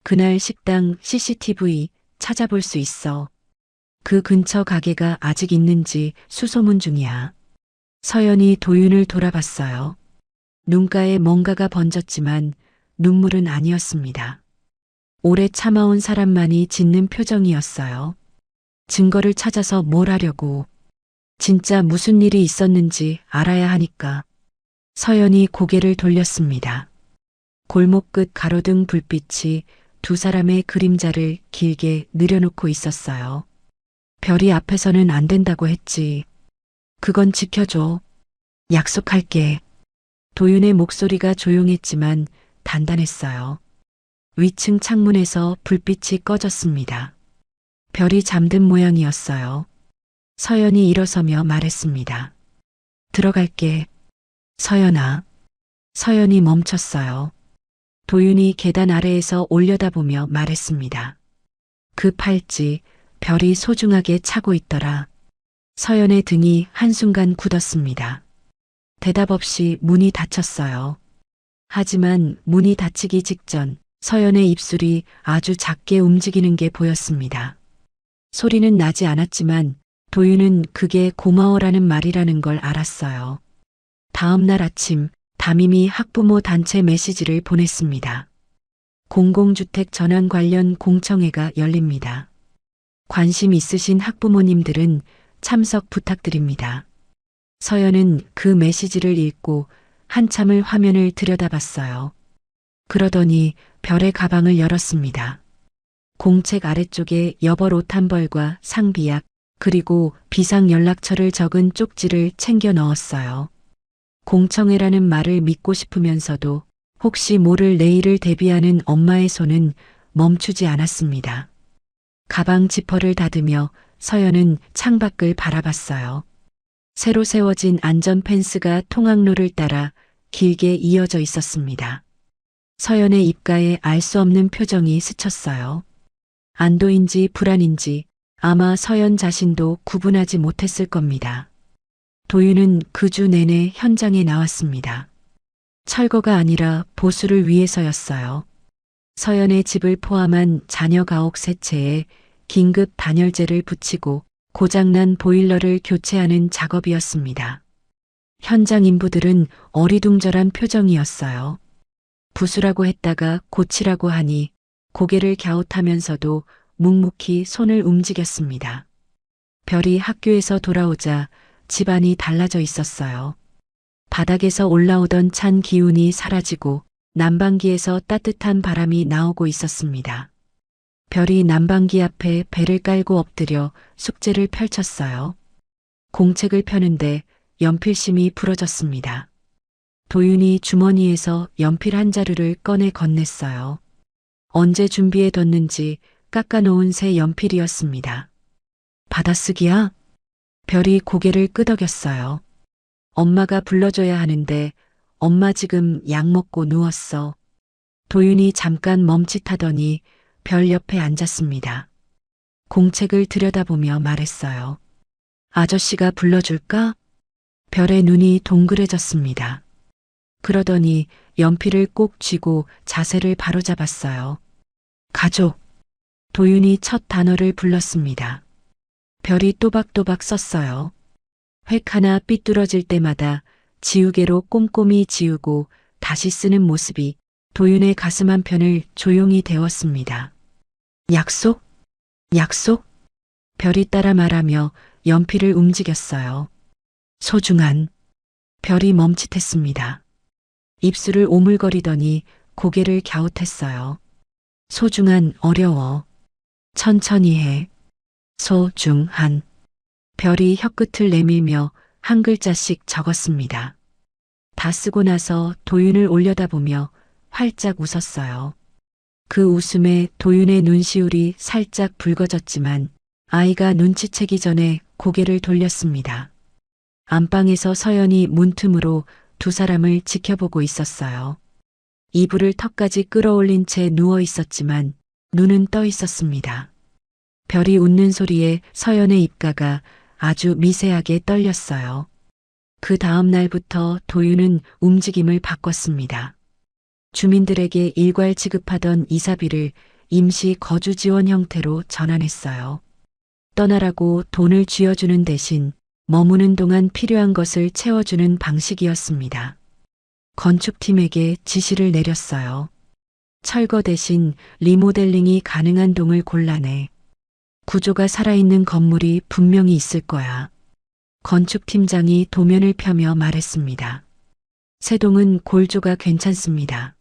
그날 식당 CCTV 찾아볼 수 있어. 그 근처 가게가 아직 있는지 수소문 중이야. 서연이 도윤을 돌아봤어요. 눈가에 뭔가가 번졌지만 눈물은 아니었습니다. 오래 참아온 사람만이 짓는 표정이었어요. 증거를 찾아서 뭘 하려고. 진짜 무슨 일이 있었는지 알아야 하니까. 서연이 고개를 돌렸습니다. 골목 끝 가로등 불빛이 두 사람의 그림자를 길게 늘여놓고 있었어요. 별이 앞에서는 안 된다고 했지. 그건 지켜줘. 약속할게. 도윤의 목소리가 조용했지만 단단했어요. 위층 창문에서 불빛이 꺼졌습니다. 별이 잠든 모양이었어요. 서연이 일어서며 말했습니다. 들어갈게. 서연아. 서연이 멈췄어요. 도윤이 계단 아래에서 올려다보며 말했습니다. 그 팔찌, 별이 소중하게 차고 있더라. 서연의 등이 한순간 굳었습니다. 대답 없이 문이 닫혔어요. 하지만 문이 닫히기 직전 서연의 입술이 아주 작게 움직이는 게 보였습니다. 소리는 나지 않았지만 도윤은 그게 고마워라는 말이라는 걸 알았어요. 다음 날 아침 담임이 학부모 단체 메시지를 보냈습니다. 공공주택 전환 관련 공청회가 열립니다. 관심 있으신 학부모님들은 참석 부탁드립니다. 서연은 그 메시지를 읽고 한참을 화면을 들여다봤어요. 그러더니 별의 가방을 열었습니다. 공책 아래쪽에 여벌 옷 한 벌과 상비약 그리고 비상 연락처를 적은 쪽지를 챙겨 넣었어요. 공청회라는 말을 믿고 싶으면서도 혹시 모를 내일을 대비하는 엄마의 손은 멈추지 않았습니다. 가방 지퍼를 닫으며 서연은 창밖을 바라봤어요. 새로 세워진 안전 펜스가 통학로를 따라 길게 이어져 있었습니다. 서연의 입가에 알 수 없는 표정이 스쳤어요. 안도인지 불안인지 아마 서연 자신도 구분하지 못했을 겁니다. 도윤은 그 주 내내 현장에 나왔습니다. 철거가 아니라 보수를 위해서였어요. 서연의 집을 포함한 자녀 가옥 세 채에 긴급 단열재를 붙이고 고장난 보일러를 교체하는 작업이었습니다. 현장 인부들은 어리둥절한 표정이었어요. 부수라고 했다가 고치라고 하니 고개를 갸웃하면서도 묵묵히 손을 움직였습니다. 별이 학교에서 돌아오자 집안이 달라져 있었어요. 바닥에서 올라오던 찬 기운이 사라지고 난방기에서 따뜻한 바람이 나오고 있었습니다. 별이 난방기 앞에 배를 깔고 엎드려 숙제를 펼쳤어요. 공책을 펴는데 연필심이 부러졌습니다. 도윤이 주머니에서 연필 한 자루를 꺼내 건넸어요. 언제 준비해뒀는지 깎아놓은 새 연필이었습니다. 받아쓰기야? 별이 고개를 끄덕였어요. 엄마가 불러줘야 하는데 엄마 지금 약 먹고 누웠어. 도윤이 잠깐 멈칫하더니 별 옆에 앉았습니다. 공책을 들여다보며 말했어요. 아저씨가 불러줄까? 별의 눈이 동그래졌습니다. 그러더니 연필을 꼭 쥐고 자세를 바로잡았어요. 가족. 도윤이 첫 단어를 불렀습니다. 별이 또박또박 썼어요. 획 하나 삐뚤어질 때마다 지우개로 꼼꼼히 지우고 다시 쓰는 모습이 도윤의 가슴 한편을 조용히 데웠습니다. 약속? 약속? 별이 따라 말하며 연필을 움직였어요. 소중한 별이 멈칫했습니다. 입술을 오물거리더니 고개를 갸웃했어요. 소중한 어려워. 천천히 해. 소중한. 별이 혀끝을 내밀며 한 글자씩 적었습니다. 다 쓰고 나서 도윤을 올려다보며 활짝 웃었어요. 그 웃음에 도윤의 눈시울이 살짝 붉어졌지만 아이가 눈치채기 전에 고개를 돌렸습니다. 안방에서 서연이 문틈으로 두 사람을 지켜보고 있었어요. 이불을 턱까지 끌어올린 채 누워 있었지만 눈은 떠 있었습니다. 별이 웃는 소리에 서연의 입가가 아주 미세하게 떨렸어요. 그 다음 날부터 도윤은 움직임을 바꿨습니다. 주민들에게 일괄 지급하던 이사비를 임시 거주 지원 형태로 전환했어요. 떠나라고 돈을 쥐어주는 대신 머무는 동안 필요한 것을 채워주는 방식이었습니다. 건축팀에게 지시를 내렸어요. 철거 대신 리모델링이 가능한 동을 골라내. 구조가 살아있는 건물이 분명히 있을 거야. 건축팀장이 도면을 펴며 말했습니다. 새 동은 골조가 괜찮습니다.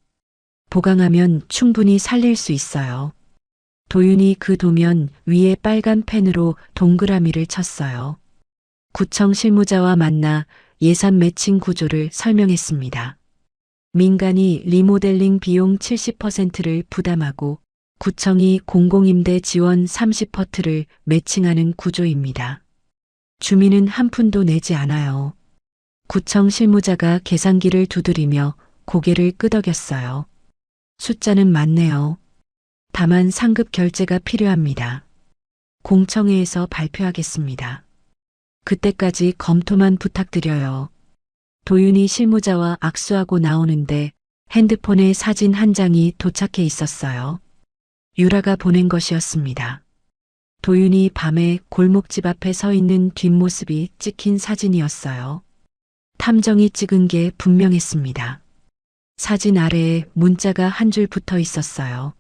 보강하면 충분히 살릴 수 있어요. 도윤이 그 도면 위에 빨간 펜으로 동그라미를 쳤어요. 구청 실무자와 만나 예산 매칭 구조를 설명했습니다. 민간이 리모델링 비용 70%를 부담하고 구청이 공공임대 지원 30%를 매칭하는 구조입니다. 주민은 한 푼도 내지 않아요. 구청 실무자가 계산기를 두드리며 고개를 끄덕였어요. 숫자는 맞네요. 다만 상급 결제가 필요합니다. 공청회에서 발표하겠습니다. 그때까지 검토만 부탁드려요. 도윤이 실무자와 악수하고 나오는데 핸드폰에 사진 한 장이 도착해 있었어요. 유라가 보낸 것이었습니다. 도윤이 밤에 골목집 앞에 서 있는 뒷모습이 찍힌 사진이었어요. 탐정이 찍은 게 분명했습니다. 사진 아래에 문자가 한 줄 붙어 있었어요.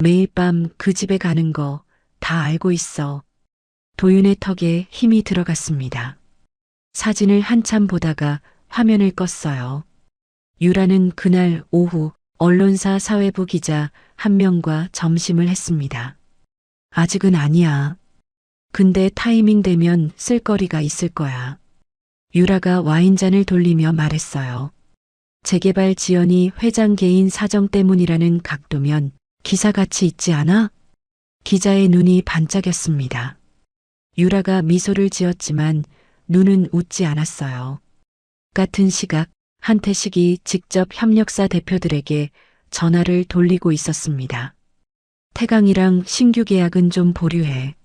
매일 밤 그 집에 가는 거 다 알고 있어. 도윤의 턱에 힘이 들어갔습니다. 사진을 한참 보다가 화면을 껐어요. 유라는 그날 오후 언론사 사회부 기자 한 명과 점심을 했습니다. 아직은 아니야. 근데 타이밍 되면 쓸거리가 있을 거야. 유라가 와인잔을 돌리며 말했어요. 재개발 지연이 회장 개인 사정 때문이라는 각도면 기사같이 있지 않아? 기자의 눈이 반짝였습니다. 유라가 미소를 지었지만 눈은 웃지 않았어요. 같은 시각 한태식이 직접 협력사 대표들에게 전화를 돌리고 있었습니다. 태강이랑 신규 계약은 좀 보류해.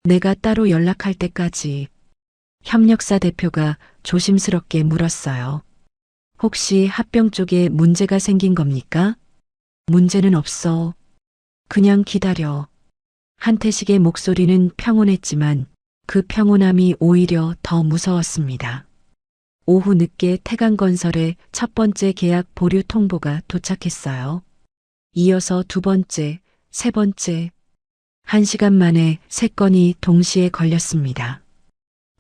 내가 따로 연락할 때까지. 협력사 대표가 조심스럽게 물었어요. 혹시 합병 쪽에 문제가 생긴 겁니까? 문제는 없어. 그냥 기다려. 한태식의 목소리는 평온했지만 그 평온함이 오히려 더 무서웠습니다. 오후 늦게 태강건설의 첫 번째 계약 보류 통보가 도착했어요. 이어서 두 번째, 세 번째. 1시간 만에 3건이 동시에 걸렸습니다.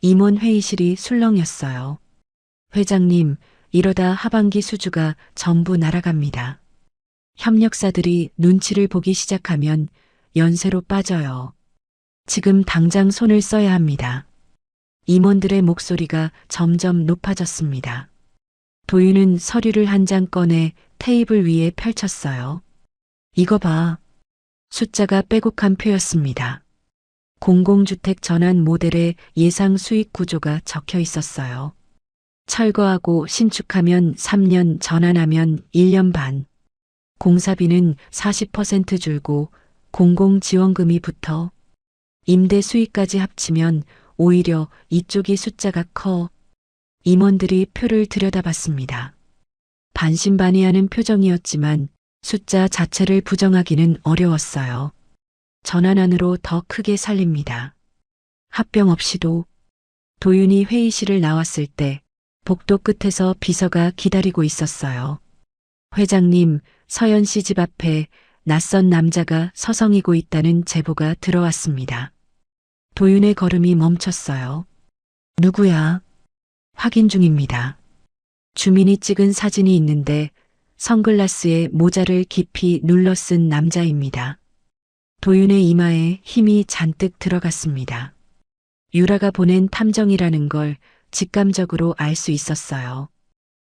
임원 회의실이 술렁였어요. 회장님, 이러다 하반기 수주가 전부 날아갑니다. 협력사들이 눈치를 보기 시작하면 연쇄로 빠져요. 지금 당장 손을 써야 합니다. 임원들의 목소리가 점점 높아졌습니다. 도윤은 서류를 한 장 꺼내 테이블 위에 펼쳤어요. 이거 봐. 숫자가 빼곡한 표였습니다. 공공주택 전환 모델의 예상 수익 구조가 적혀 있었어요. 철거하고 신축하면 3년, 전환하면 1년 반. 공사비는 40% 줄고 공공지원금이 붙어. 임대 수익까지 합치면 오히려 이쪽이 숫자가 커. 임원들이 표를 들여다봤습니다. 반신반의하는 표정이었지만 숫자 자체를 부정하기는 어려웠어요. 전환안으로 더 크게 살립니다. 합병 없이도. 도윤이 회의실을 나왔을 때 복도 끝에서 비서가 기다리고 있었어요. 회장님, 서연 씨 집 앞에 낯선 남자가 서성이고 있다는 제보가 들어왔습니다. 도윤의 걸음이 멈췄어요. 누구야? 확인 중입니다. 주민이 찍은 사진이 있는데 선글라스에 모자를 깊이 눌러 쓴 남자입니다. 도윤의 이마에 힘이 잔뜩 들어갔습니다. 유라가 보낸 탐정이라는 걸 직감적으로 알 수 있었어요.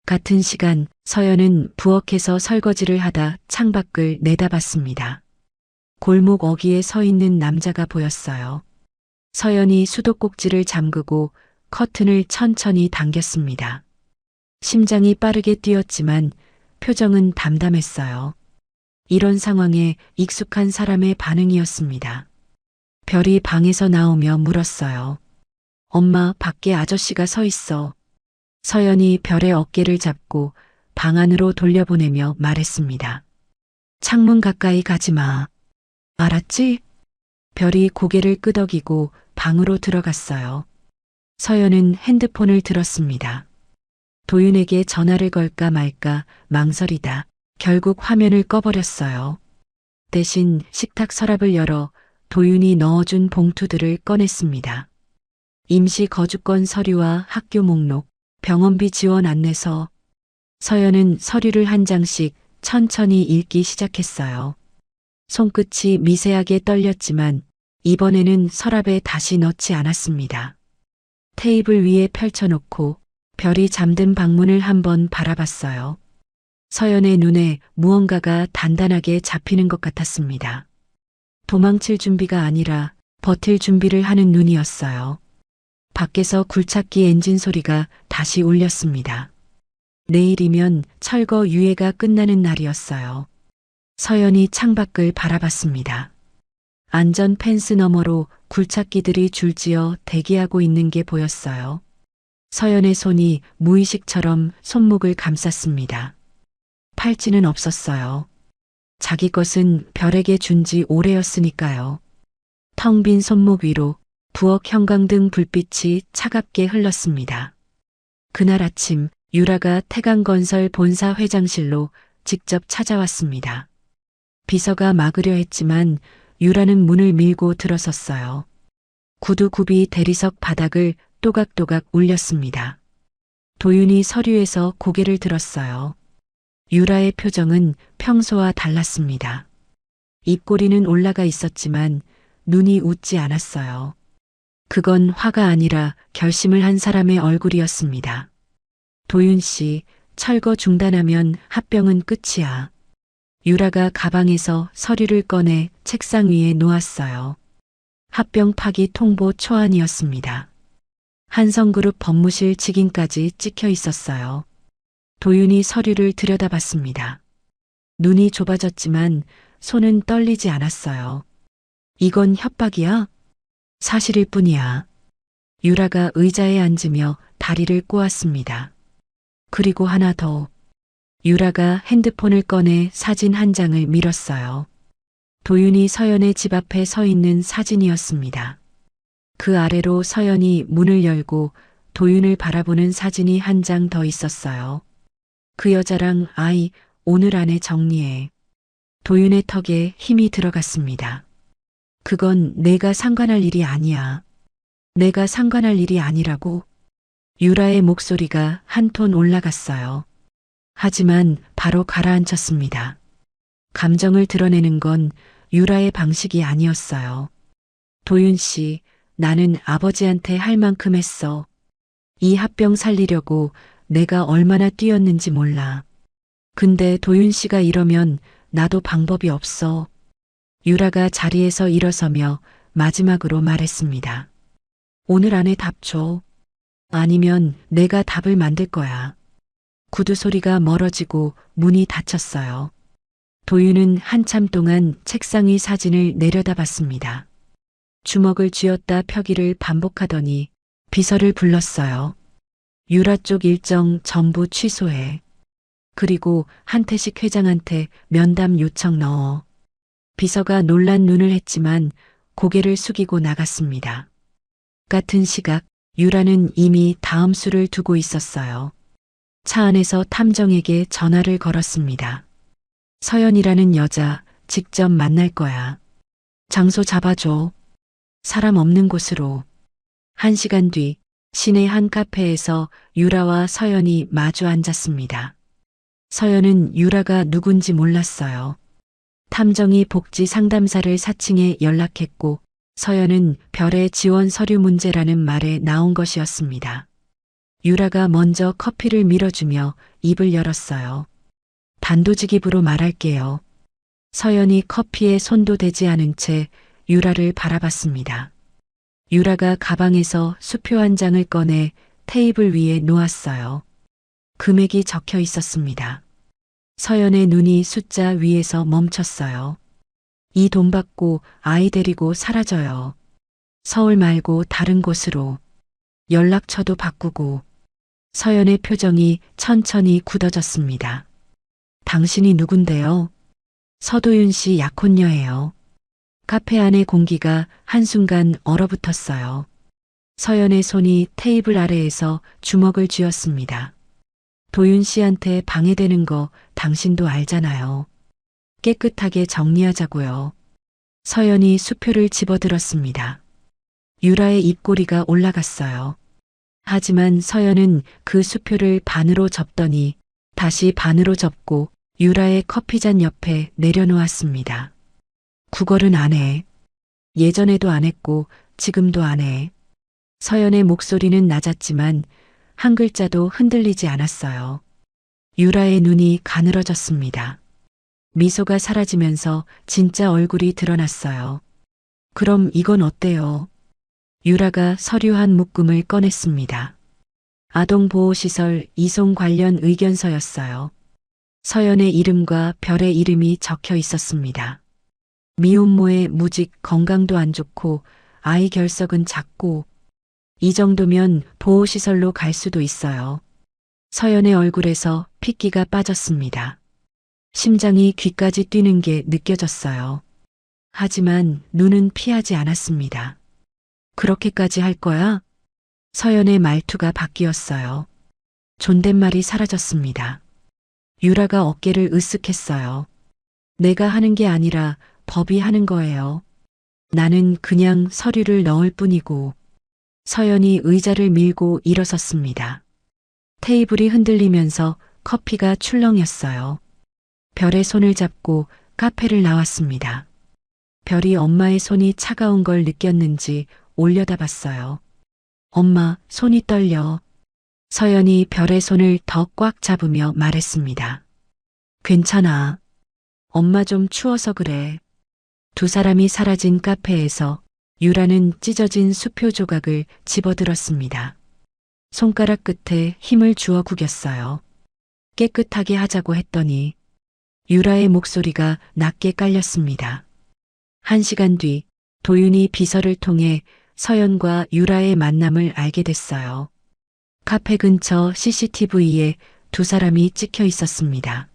같은 시간 서연은 부엌에서 설거지를 하다 창밖을 내다봤습니다. 골목 어귀에 서 있는 남자가 보였어요. 서연이 수도꼭지를 잠그고 커튼을 천천히 당겼습니다. 심장이 빠르게 뛰었지만 표정은 담담했어요. 이런 상황에 익숙한 사람의 반응이었습니다. 별이 방에서 나오며 물었어요. 엄마, 밖에 아저씨가 서 있어. 서연이 별의 어깨를 잡고 방 안으로 돌려보내며 말했습니다. 창문 가까이 가지 마. 알았지? 별이 고개를 끄덕이고 방으로 들어갔어요. 서연은 핸드폰을 들었습니다. 도윤에게 전화를 걸까 말까 망설이다 결국 화면을 꺼버렸어요. 대신 식탁 서랍을 열어 도윤이 넣어준 봉투들을 꺼냈습니다. 임시 거주권 서류와 학교 목록, 병원비 지원 안내서. 서연은 서류를 한 장씩 천천히 읽기 시작했어요. 손끝이 미세하게 떨렸지만 이번에는 서랍에 다시 넣지 않았습니다. 테이블 위에 펼쳐놓고 별이 잠든 방문을 한번 바라봤어요. 서연의 눈에 무언가가 단단하게 잡히는 것 같았습니다. 도망칠 준비가 아니라 버틸 준비를 하는 눈이었어요. 밖에서 굴착기 엔진 소리가 다시 울렸습니다. 내일이면 철거 유예가 끝나는 날이었어요. 서연이 창밖을 바라봤습니다. 안전 펜스 너머로 굴착기들이 줄지어 대기하고 있는 게 보였어요. 서연의 손이 무의식처럼 손목을 감쌌습니다. 팔찌는 없었어요. 자기 것은 별에게 준 지 오래였으니까요. 텅 빈 손목 위로 부엌 형광등 불빛이 차갑게 흘렀습니다. 그날 아침 유라가 태강건설 본사 회장실로 직접 찾아왔습니다. 비서가 막으려 했지만 유라는 문을 밀고 들어섰어요. 구두굽이 대리석 바닥을 또각또각 울렸습니다. 도윤이 서류에서 고개를 들었어요. 유라의 표정은 평소와 달랐습니다. 입꼬리는 올라가 있었지만 눈이 웃지 않았어요. 그건 화가 아니라 결심을 한 사람의 얼굴이었습니다. 도윤 씨, 철거 중단하면 합병은 끝이야. 유라가 가방에서 서류를 꺼내 책상 위에 놓았어요. 합병 파기 통보 초안이었습니다. 한성그룹 법무실 직인까지 찍혀 있었어요. 도윤이 서류를 들여다봤습니다. 눈이 좁아졌지만 손은 떨리지 않았어요. 이건 협박이야? 사실일 뿐이야. 유라가 의자에 앉으며 다리를 꼬았습니다. 그리고 하나 더. 유라가 핸드폰을 꺼내 사진 한 장을 밀었어요. 도윤이 서연의 집 앞에 서 있는 사진이었습니다. 그 아래로 서연이 문을 열고 도윤을 바라보는 사진이 한 장 더 있었어요. 그 여자랑 아이, 오늘 안에 정리해. 도윤의 턱에 힘이 들어갔습니다. 그건 내가 상관할 일이 아니야. 내가 상관할 일이 아니라고. 유라의 목소리가 한 톤 올라갔어요. 하지만 바로 가라앉혔습니다. 감정을 드러내는 건 유라의 방식이 아니었어요. 도윤 씨, 나는 아버지한테 할 만큼 했어. 이 합병 살리려고 내가 얼마나 뛰었는지 몰라. 근데 도윤 씨가 이러면 나도 방법이 없어. 유라가 자리에서 일어서며 마지막으로 말했습니다. 오늘 안에 답 줘. 아니면 내가 답을 만들 거야. 구두 소리가 멀어지고 문이 닫혔어요. 도윤은 한참 동안 책상 위 사진을 내려다봤습니다. 주먹을 쥐었다 펴기를 반복하더니 비서를 불렀어요. 유라 쪽 일정 전부 취소해. 그리고 한태식 회장한테 면담 요청 넣어. 비서가 놀란 눈을 했지만 고개를 숙이고 나갔습니다. 같은 시각 유라는 이미 다음 수를 두고 있었어요. 차 안에서 탐정에게 전화를 걸었습니다. 서연이라는 여자 직접 만날 거야. 장소 잡아줘. 사람 없는 곳으로. 1시간 뒤 시내 한 카페에서 유라와 서연이 마주 앉았습니다. 서연은 유라가 누군지 몰랐어요. 탐정이 복지 상담사를 사칭해 연락했고 서연은 별의 지원 서류 문제라는 말에 나온 것이었습니다. 유라가 먼저 커피를 밀어주며 입을 열었어요. 단도직입으로 말할게요. 서연이 커피에 손도 대지 않은 채 유라를 바라봤습니다. 유라가 가방에서 수표 한 장을 꺼내 테이블 위에 놓았어요. 금액이 적혀 있었습니다. 서연의 눈이 숫자 위에서 멈췄어요. 이 돈 받고 아이 데리고 사라져요. 서울 말고 다른 곳으로. 연락처도 바꾸고. 서연의 표정이 천천히 굳어졌습니다. 당신이 누군데요? 서도윤 씨 약혼녀예요. 카페 안의 공기가 한순간 얼어붙었어요. 서연의 손이 테이블 아래에서 주먹을 쥐었습니다. 도윤 씨한테 방해되는 거 당신도 알잖아요. 깨끗하게 정리하자고요. 서연이 수표를 집어들었습니다. 유라의 입꼬리가 올라갔어요. 하지만 서연은 그 수표를 반으로 접더니 다시 반으로 접고 유라의 커피잔 옆에 내려놓았습니다. 구걸은 안 해. 예전에도 안 했고 지금도 안 해. 서연의 목소리는 낮았지만 한 글자도 흔들리지 않았어요. 유라의 눈이 가늘어졌습니다. 미소가 사라지면서 진짜 얼굴이 드러났어요. 그럼 이건 어때요? 유라가 서류 한 묶음을 꺼냈습니다. 아동보호시설 이송 관련 의견서였어요. 서연의 이름과 별의 이름이 적혀 있었습니다. 미혼모의 무직 건강도 안 좋고 아이 결석은 작고 이 정도면 보호시설로 갈 수도 있어요. 서연의 얼굴에서 핏기가 빠졌습니다. 심장이 귀까지 뛰는 게 느껴졌어요. 하지만 눈은 피하지 않았습니다. 그렇게까지 할 거야? 서연의 말투가 바뀌었어요. 존댓말이 사라졌습니다. 유라가 어깨를 으쓱했어요. 내가 하는 게 아니라 법이 하는 거예요. 나는 그냥 서류를 넣을 뿐이고. 서연이 의자를 밀고 일어섰습니다. 테이블이 흔들리면서 커피가 출렁였어요. 별의 손을 잡고 카페를 나왔습니다. 별이 엄마의 손이 차가운 걸 느꼈는지 올려다봤어요. 엄마, 손이 떨려. 서연이 별의 손을 더 꽉 잡으며 말했습니다. 괜찮아. 엄마 좀 추워서 그래. 두 사람이 사라진 카페에서 유라는 찢어진 수표 조각을 집어들었습니다. 손가락 끝에 힘을 주어 구겼어요. 깨끗하게 하자고 했더니 유라의 목소리가 낮게 깔렸습니다. 1시간 뒤 도윤이 비서를 통해 서연과 유라의 만남을 알게 됐어요. 카페 근처 CCTV에 두 사람이 찍혀 있었습니다.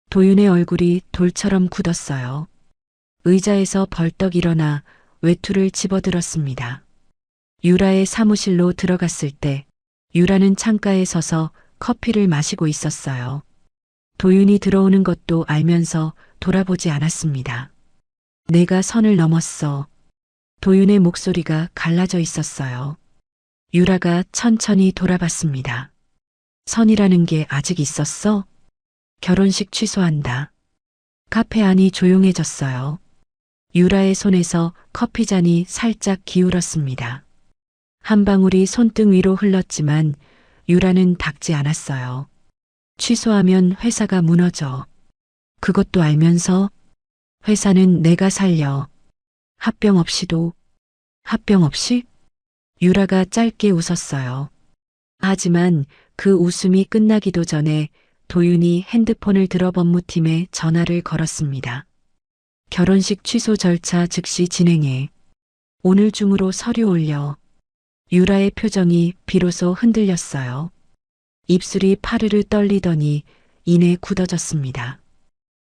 도윤의 얼굴이 돌처럼 굳었어요. 의자에서 벌떡 일어나 외투를 집어들었습니다. 유라의 사무실로 들어갔을 때 유라는 창가에 서서 커피를 마시고 있었어요. 도윤이 들어오는 것도 알면서 돌아보지 않았습니다. 내가 선을 넘었어. 도윤의 목소리가 갈라져 있었어요. 유라가 천천히 돌아봤습니다. 선이라는 게 아직 있었어? 결혼식 취소한다. 카페 안이 조용해졌어요. 유라의 손에서 커피잔이 살짝 기울었습니다. 한 방울이 손등 위로 흘렀지만 유라는 닦지 않았어요. 취소하면 회사가 무너져. 그것도 알면서 회사는 내가 살려. 합병 없이도. 합병 없이? 유라가 짧게 웃었어요. 하지만 그 웃음이 끝나기도 전에 도윤이 핸드폰을 들어 법무팀에 전화를 걸었습니다. 결혼식 취소 절차 즉시 진행해. 오늘 중으로 서류 올려. 유라의 표정이 비로소 흔들렸어요. 입술이 파르르 떨리더니 이내 굳어졌습니다.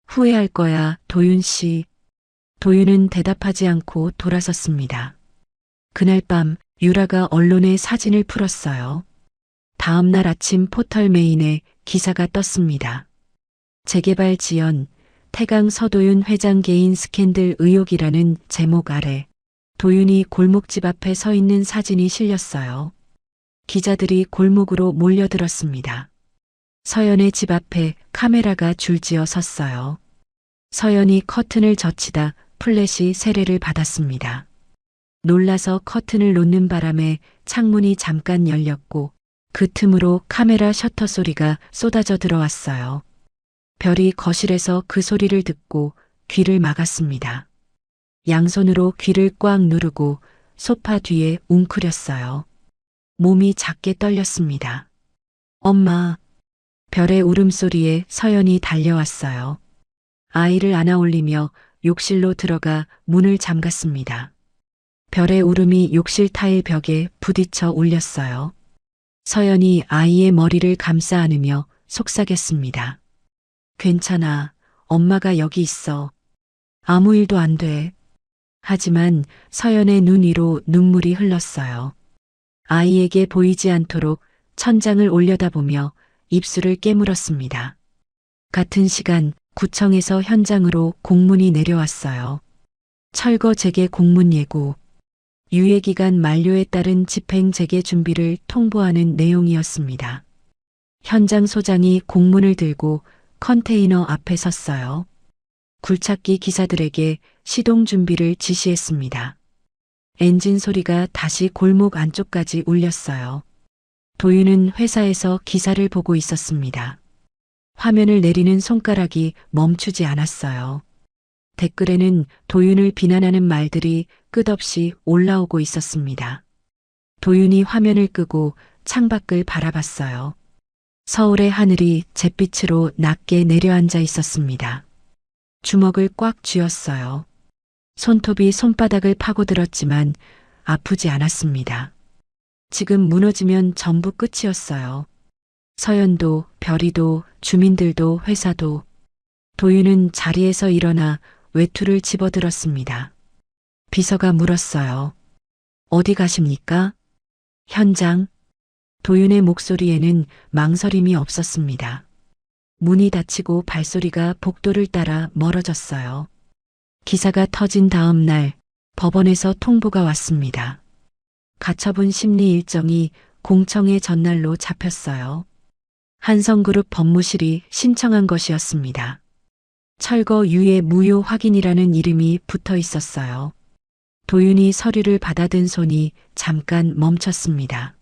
후회할 거야, 도윤 씨. 도윤은 대답하지 않고 돌아섰습니다. 그날 밤 유라가 언론에 사진을 풀었어요. 다음 날 아침 포털 메인에 기사가 떴습니다. 재개발 지연, 태강 서도윤 회장 개인 스캔들 의혹이라는 제목 아래 도윤이 골목집 앞에 서 있는 사진이 실렸어요. 기자들이 골목으로 몰려들었습니다. 서연의 집 앞에 카메라가 줄지어 섰어요. 서연이 커튼을 젖히다 플래시 세례를 받았습니다. 놀라서 커튼을 놓는 바람에 창문이 잠깐 열렸고 그 틈으로 카메라 셔터 소리가 쏟아져 들어왔어요. 별이 거실에서 그 소리를 듣고 귀를 막았습니다. 양손으로 귀를 꽉 누르고 소파 뒤에 웅크렸어요. 몸이 작게 떨렸습니다. 엄마. 별의 울음소리에 서연이 달려왔어요. 아이를 안아 올리며 욕실로 들어가 문을 잠갔습니다. 별의 울음이 욕실 타일 벽에 부딪혀 울렸어요. 서연이 아이의 머리를 감싸 안으며 속삭였습니다. 괜찮아. 엄마가 여기 있어. 아무 일도 안 돼. 하지만 서연의 눈 위로 눈물이 흘렀어요. 아이에게 보이지 않도록 천장을 올려다보며 입술을 깨물었습니다. 같은 시간 구청에서 현장으로 공문이 내려왔어요. 철거 재개 공문 예고. 유예기간 만료에 따른 집행 재개 준비를 통보하는 내용이었습니다. 현장 소장이 공문을 들고 컨테이너 앞에 섰어요. 굴착기 기사들에게 시동 준비를 지시했습니다. 엔진 소리가 다시 골목 안쪽까지 울렸어요. 도윤은 회사에서 기사를 보고 있었습니다. 화면을 내리는 손가락이 멈추지 않았어요. 댓글에는 도윤을 비난하는 말들이 끝없이 올라오고 있었습니다. 도윤이 화면을 끄고 창밖을 바라봤어요. 서울의 하늘이 잿빛으로 낮게 내려앉아 있었습니다. 주먹을 꽉 쥐었어요. 손톱이 손바닥을 파고들었지만 아프지 않았습니다. 지금 무너지면 전부 끝이었어요. 서연도, 별이도, 주민들도, 회사도. 도윤은 자리에서 일어나 외투를 집어들었습니다. 비서가 물었어요. 어디 가십니까? 현장. 도윤의 목소리에는 망설임이 없었습니다. 문이 닫히고 발소리가 복도를 따라 멀어졌어요. 기사가 터진 다음 날 법원에서 통보가 왔습니다. 가처분 심리 일정이 공청회 전날로 잡혔어요. 한성그룹 법무실이 신청한 것이었습니다. 철거 유예 무효 확인이라는 이름이 붙어 있었어요. 도윤이 서류를 받아든 손이 잠깐 멈췄습니다.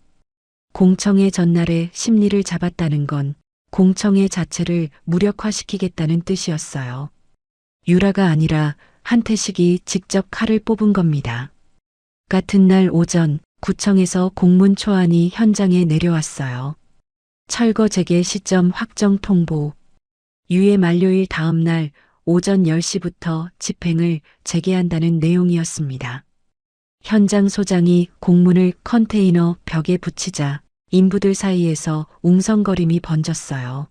공청회 전날에 심리를 잡았다는 건 공청회 자체를 무력화시키겠다는 뜻이었어요. 유라가 아니라 한태식이 직접 칼을 뽑은 겁니다. 같은 날 오전 구청에서 공문 초안이 현장에 내려왔어요. 철거 재개 시점 확정 통보. 유예 만료일 다음 날 오전 10시부터 집행을 재개한다는 내용이었습니다. 현장 소장이 공문을 컨테이너 벽에 붙이자 인부들 사이에서 웅성거림이 번졌어요.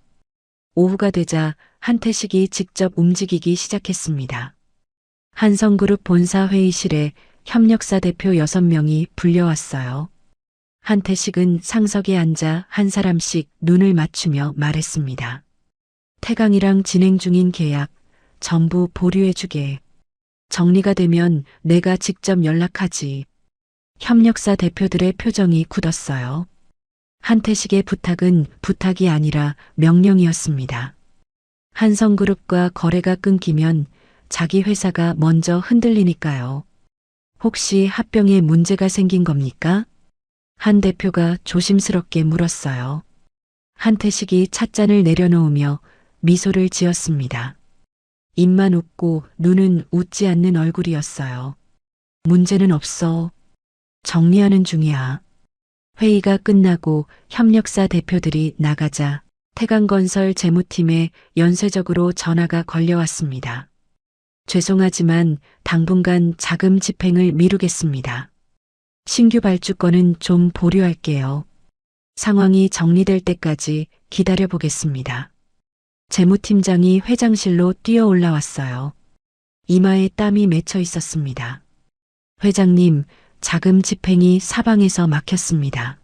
오후가 되자 한태식이 직접 움직이기 시작했습니다. 한성그룹 본사 회의실에 협력사 대표 6명이 불려왔어요. 한태식은 상석에 앉아 한 사람씩 눈을 맞추며 말했습니다. 태강이랑 진행 중인 계약 전부 보류해주게. 정리가 되면 내가 직접 연락하지. 협력사 대표들의 표정이 굳었어요. 한태식의 부탁은 부탁이 아니라 명령이었습니다. 한성그룹과 거래가 끊기면 자기 회사가 먼저 흔들리니까요. 혹시 합병에 문제가 생긴 겁니까? 한 대표가 조심스럽게 물었어요. 한태식이 찻잔을 내려놓으며 미소를 지었습니다. 입만 웃고 눈은 웃지 않는 얼굴이었어요. 문제는 없어. 정리하는 중이야. 회의가 끝나고 협력사 대표들이 나가자 태강건설 재무팀에 연쇄적으로 전화가 걸려왔습니다. 죄송하지만 당분간 자금 집행을 미루겠습니다. 신규 발주권은 좀 보류할게요. 상황이 정리될 때까지 기다려보겠습니다. 재무팀장이 회장실로 뛰어 올라왔어요. 이마에 땀이 맺혀 있었습니다. 회장님, 자금 집행이 사방에서 막혔습니다.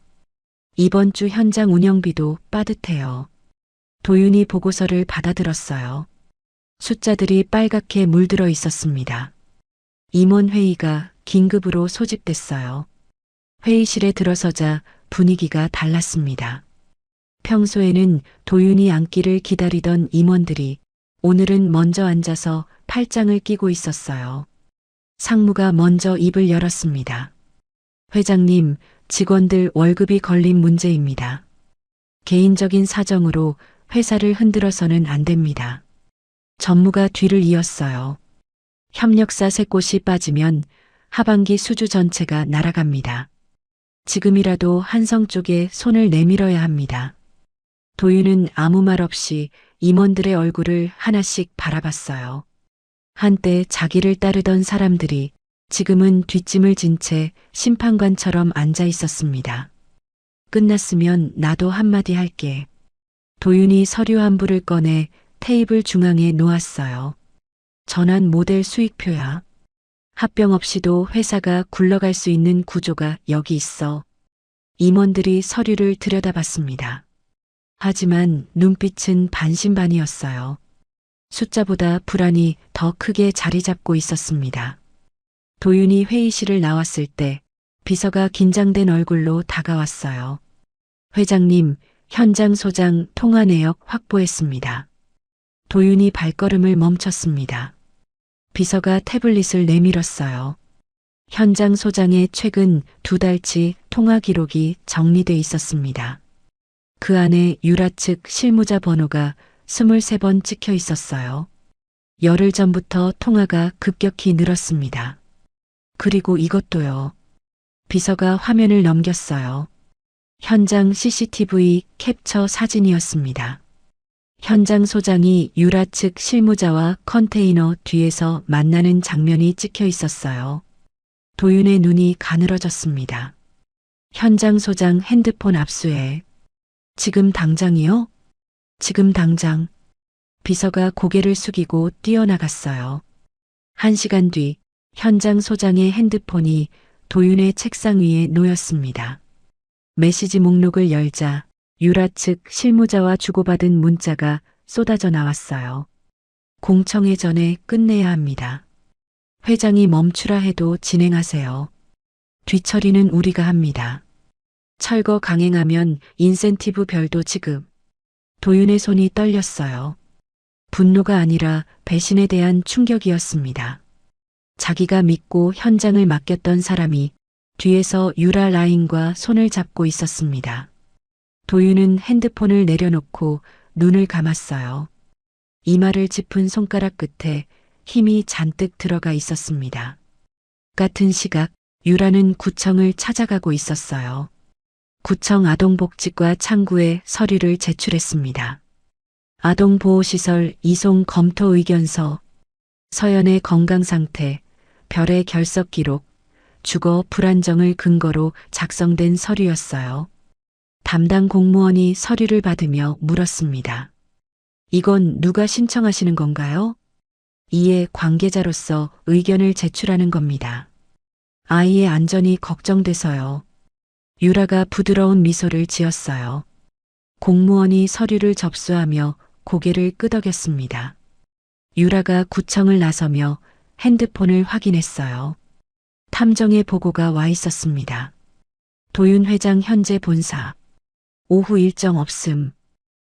이번 주 현장 운영비도 빠듯해요. 도윤이 보고서를 받아들었어요. 숫자들이 빨갛게 물들어 있었습니다. 임원 회의가 긴급으로 소집됐어요. 회의실에 들어서자 분위기가 달랐습니다. 평소에는 도윤이 앉기를 기다리던 임원들이 오늘은 먼저 앉아서 팔짱을 끼고 있었어요. 상무가 먼저 입을 열었습니다. 회장님, 직원들 월급이 걸린 문제입니다. 개인적인 사정으로 회사를 흔들어서는 안 됩니다. 전무가 뒤를 이었어요. 협력사 3곳이 빠지면 하반기 수주 전체가 날아갑니다. 지금이라도 한성 쪽에 손을 내밀어야 합니다. 도윤은 아무 말 없이 임원들의 얼굴을 하나씩 바라봤어요. 한때 자기를 따르던 사람들이 지금은 뒷짐을 진 채 심판관처럼 앉아 있었습니다. 끝났으면 나도 한마디 할게. 도윤이 서류 한 부를 꺼내 테이블 중앙에 놓았어요. 전환 모델 수익표야. 합병 없이도 회사가 굴러갈 수 있는 구조가 여기 있어. 임원들이 서류를 들여다봤습니다. 하지만 눈빛은 반신반의였어요. 숫자보다 불안이 더 크게 자리 잡고 있었습니다. 도윤이 회의실을 나왔을 때 비서가 긴장된 얼굴로 다가왔어요. 회장님, 현장 소장 통화 내역 확보했습니다. 도윤이 발걸음을 멈췄습니다. 비서가 태블릿을 내밀었어요. 현장 소장의 최근 2달치 통화 기록이 정리돼 있었습니다. 그 안에 유라 측 실무자 번호가 23번 찍혀 있었어요. 열흘 전부터 통화가 급격히 늘었습니다. 그리고 이것도요. 비서가 화면을 넘겼어요. 현장 CCTV 캡처 사진이었습니다. 현장 소장이 유라 측 실무자와 컨테이너 뒤에서 만나는 장면이 찍혀 있었어요. 도윤의 눈이 가늘어졌습니다. 현장 소장 핸드폰 압수해. 지금 당장이요? 지금 당장. 비서가 고개를 숙이고 뛰어나갔어요. 1시간 뒤 현장 소장의 핸드폰이 도윤의 책상 위에 놓였습니다. 메시지 목록을 열자 유라 측 실무자와 주고받은 문자가 쏟아져 나왔어요. 공청회 전에 끝내야 합니다. 회장이 멈추라 해도 진행하세요. 뒤처리는 우리가 합니다. 철거 강행하면 인센티브 별도 지급. 도윤의 손이 떨렸어요. 분노가 아니라 배신에 대한 충격이었습니다. 자기가 믿고 현장을 맡겼던 사람이 뒤에서 유라 라인과 손을 잡고 있었습니다. 도윤은 핸드폰을 내려놓고 눈을 감았어요. 이마를 짚은 손가락 끝에 힘이 잔뜩 들어가 있었습니다. 같은 시각 유라는 구청을 찾아가고 있었어요. 구청 아동복지과 창구에 서류를 제출했습니다. 아동보호시설 이송 검토 의견서, 서연의 건강상태, 별의 결석 기록, 주거 불안정을 근거로 작성된 서류였어요. 담당 공무원이 서류를 받으며 물었습니다. 이건 누가 신청하시는 건가요? 이에 관계자로서 의견을 제출하는 겁니다. 아이의 안전이 걱정돼서요. 유라가 부드러운 미소를 지었어요. 공무원이 서류를 접수하며 고개를 끄덕였습니다. 유라가 구청을 나서며 핸드폰을 확인했어요. 탐정의 보고가 와 있었습니다. 도윤 회장 현재 본사. 오후 일정 없음.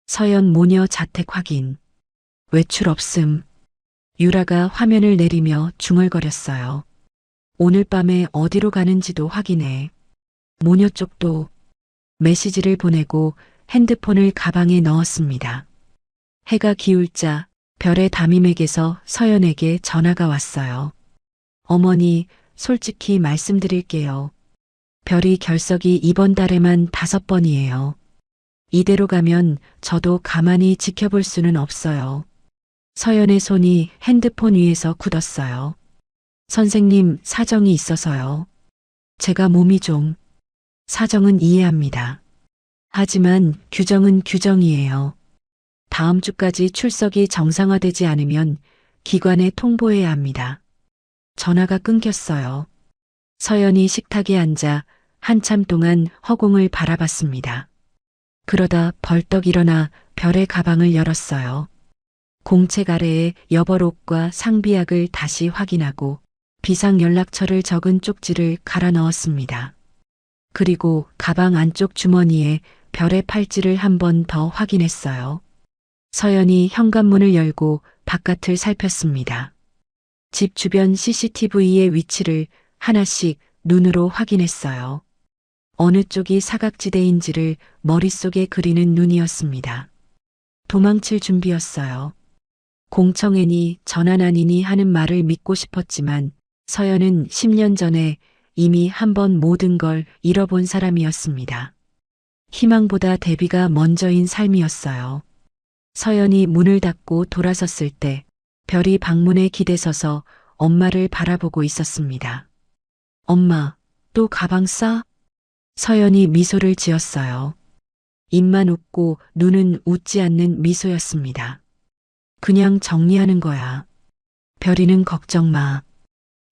서연 모녀 자택 확인. 외출 없음. 유라가 화면을 내리며 중얼거렸어요. 오늘 밤에 어디로 가는지도 확인해. 모녀 쪽도. 메시지를 보내고 핸드폰을 가방에 넣었습니다. 해가 기울자 별의 담임에게서 서연에게 전화가 왔어요. 어머니, 솔직히 말씀드릴게요. 별이 결석이 이번 달에만 5번이에요. 이대로 가면 저도 가만히 지켜볼 수는 없어요. 서연의 손이 핸드폰 위에서 굳었어요. 선생님, 사정이 있어서요. 제가 몸이 좀. 사정은 이해합니다. 하지만 규정은 규정이에요. 다음 주까지 출석이 정상화되지 않으면 기관에 통보해야 합니다. 전화가 끊겼어요. 서연이 식탁에 앉아 한참 동안 허공을 바라봤습니다. 그러다 벌떡 일어나 별의 가방을 열었어요. 공책 아래에 여벌옷과 상비약을 다시 확인하고 비상연락처를 적은 쪽지를 갈아 넣었습니다. 그리고 가방 안쪽 주머니에 별의 팔찌를 한 번 더 확인했어요. 서연이 현관문을 열고 바깥을 살폈습니다. 집 주변 CCTV의 위치를 하나씩 눈으로 확인했어요. 어느 쪽이 사각지대인지를 머릿속에 그리는 눈이었습니다. 도망칠 준비였어요. 공청회니 전환 아니니 하는 말을 믿고 싶었지만 서연은 10년 전에 이미 한 번 모든 걸 잃어본 사람이었습니다. 희망보다 대비가 먼저인 삶이었어요. 서연이 문을 닫고 돌아섰을 때 별이 방문에 기대서서 엄마를 바라보고 있었습니다. 엄마, 또 가방 싸? 서연이 미소를 지었어요. 입만 웃고 눈은 웃지 않는 미소였습니다. 그냥 정리하는 거야. 별이는 걱정 마.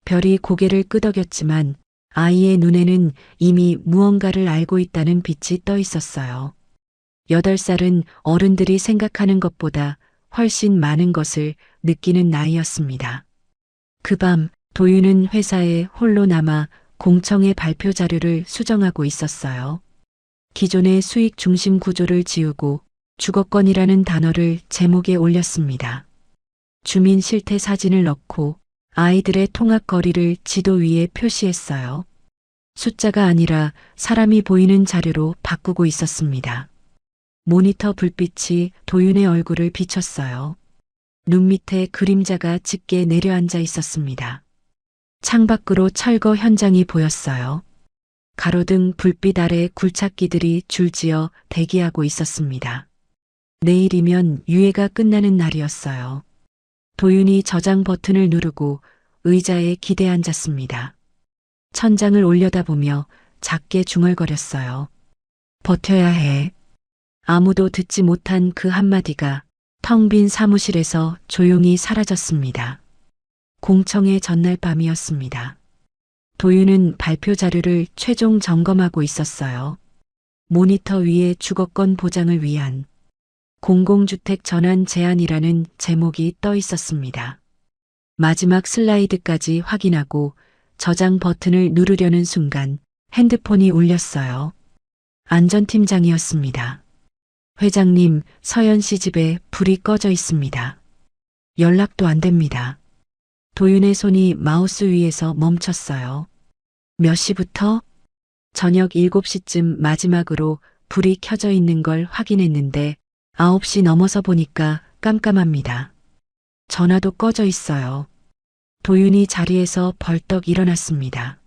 별이 고개를 끄덕였지만 아이의 눈에는 이미 무언가를 알고 있다는 빛이 떠 있었어요. 8살은 어른들이 생각하는 것보다 훨씬 많은 것을 느끼는 나이였습니다. 그 밤 도윤은 회사에 홀로 남아 공청회 발표 자료를 수정하고 있었어요. 기존의 수익 중심 구조를 지우고 주거권이라는 단어를 제목에 올렸습니다. 주민 실태 사진을 넣고 아이들의 통학 거리를 지도 위에 표시했어요. 숫자가 아니라 사람이 보이는 자료로 바꾸고 있었습니다. 모니터 불빛이 도윤의 얼굴을 비췄어요. 눈 밑에 그림자가 짙게 내려앉아 있었습니다. 창밖으로 철거 현장이 보였어요. 가로등 불빛 아래 굴착기들이 줄지어 대기하고 있었습니다. 내일이면 유예가 끝나는 날이었어요. 도윤이 저장 버튼을 누르고 의자에 기대 앉았습니다. 천장을 올려다보며 작게 중얼거렸어요. 버텨야 해. 아무도 듣지 못한 그 한마디가 텅 빈 사무실에서 조용히 사라졌습니다. 공청회 전날 밤이었습니다. 도윤은 발표 자료를 최종 점검하고 있었어요. 모니터 위에 주거권 보장을 위한 공공주택 전환 제한이라는 제목이 떠 있었습니다. 마지막 슬라이드까지 확인하고 저장 버튼을 누르려는 순간 핸드폰이 울렸어요. 안전팀장이었습니다. 회장님, 서연 씨 집에 불이 꺼져 있습니다. 연락도 안 됩니다. 도윤의 손이 마우스 위에서 멈췄어요. 몇 시부터? 저녁 7시쯤 마지막으로 불이 켜져 있는 걸 확인했는데 9시 넘어서 보니까 깜깜합니다. 전화도 꺼져 있어요. 도윤이 자리에서 벌떡 일어났습니다.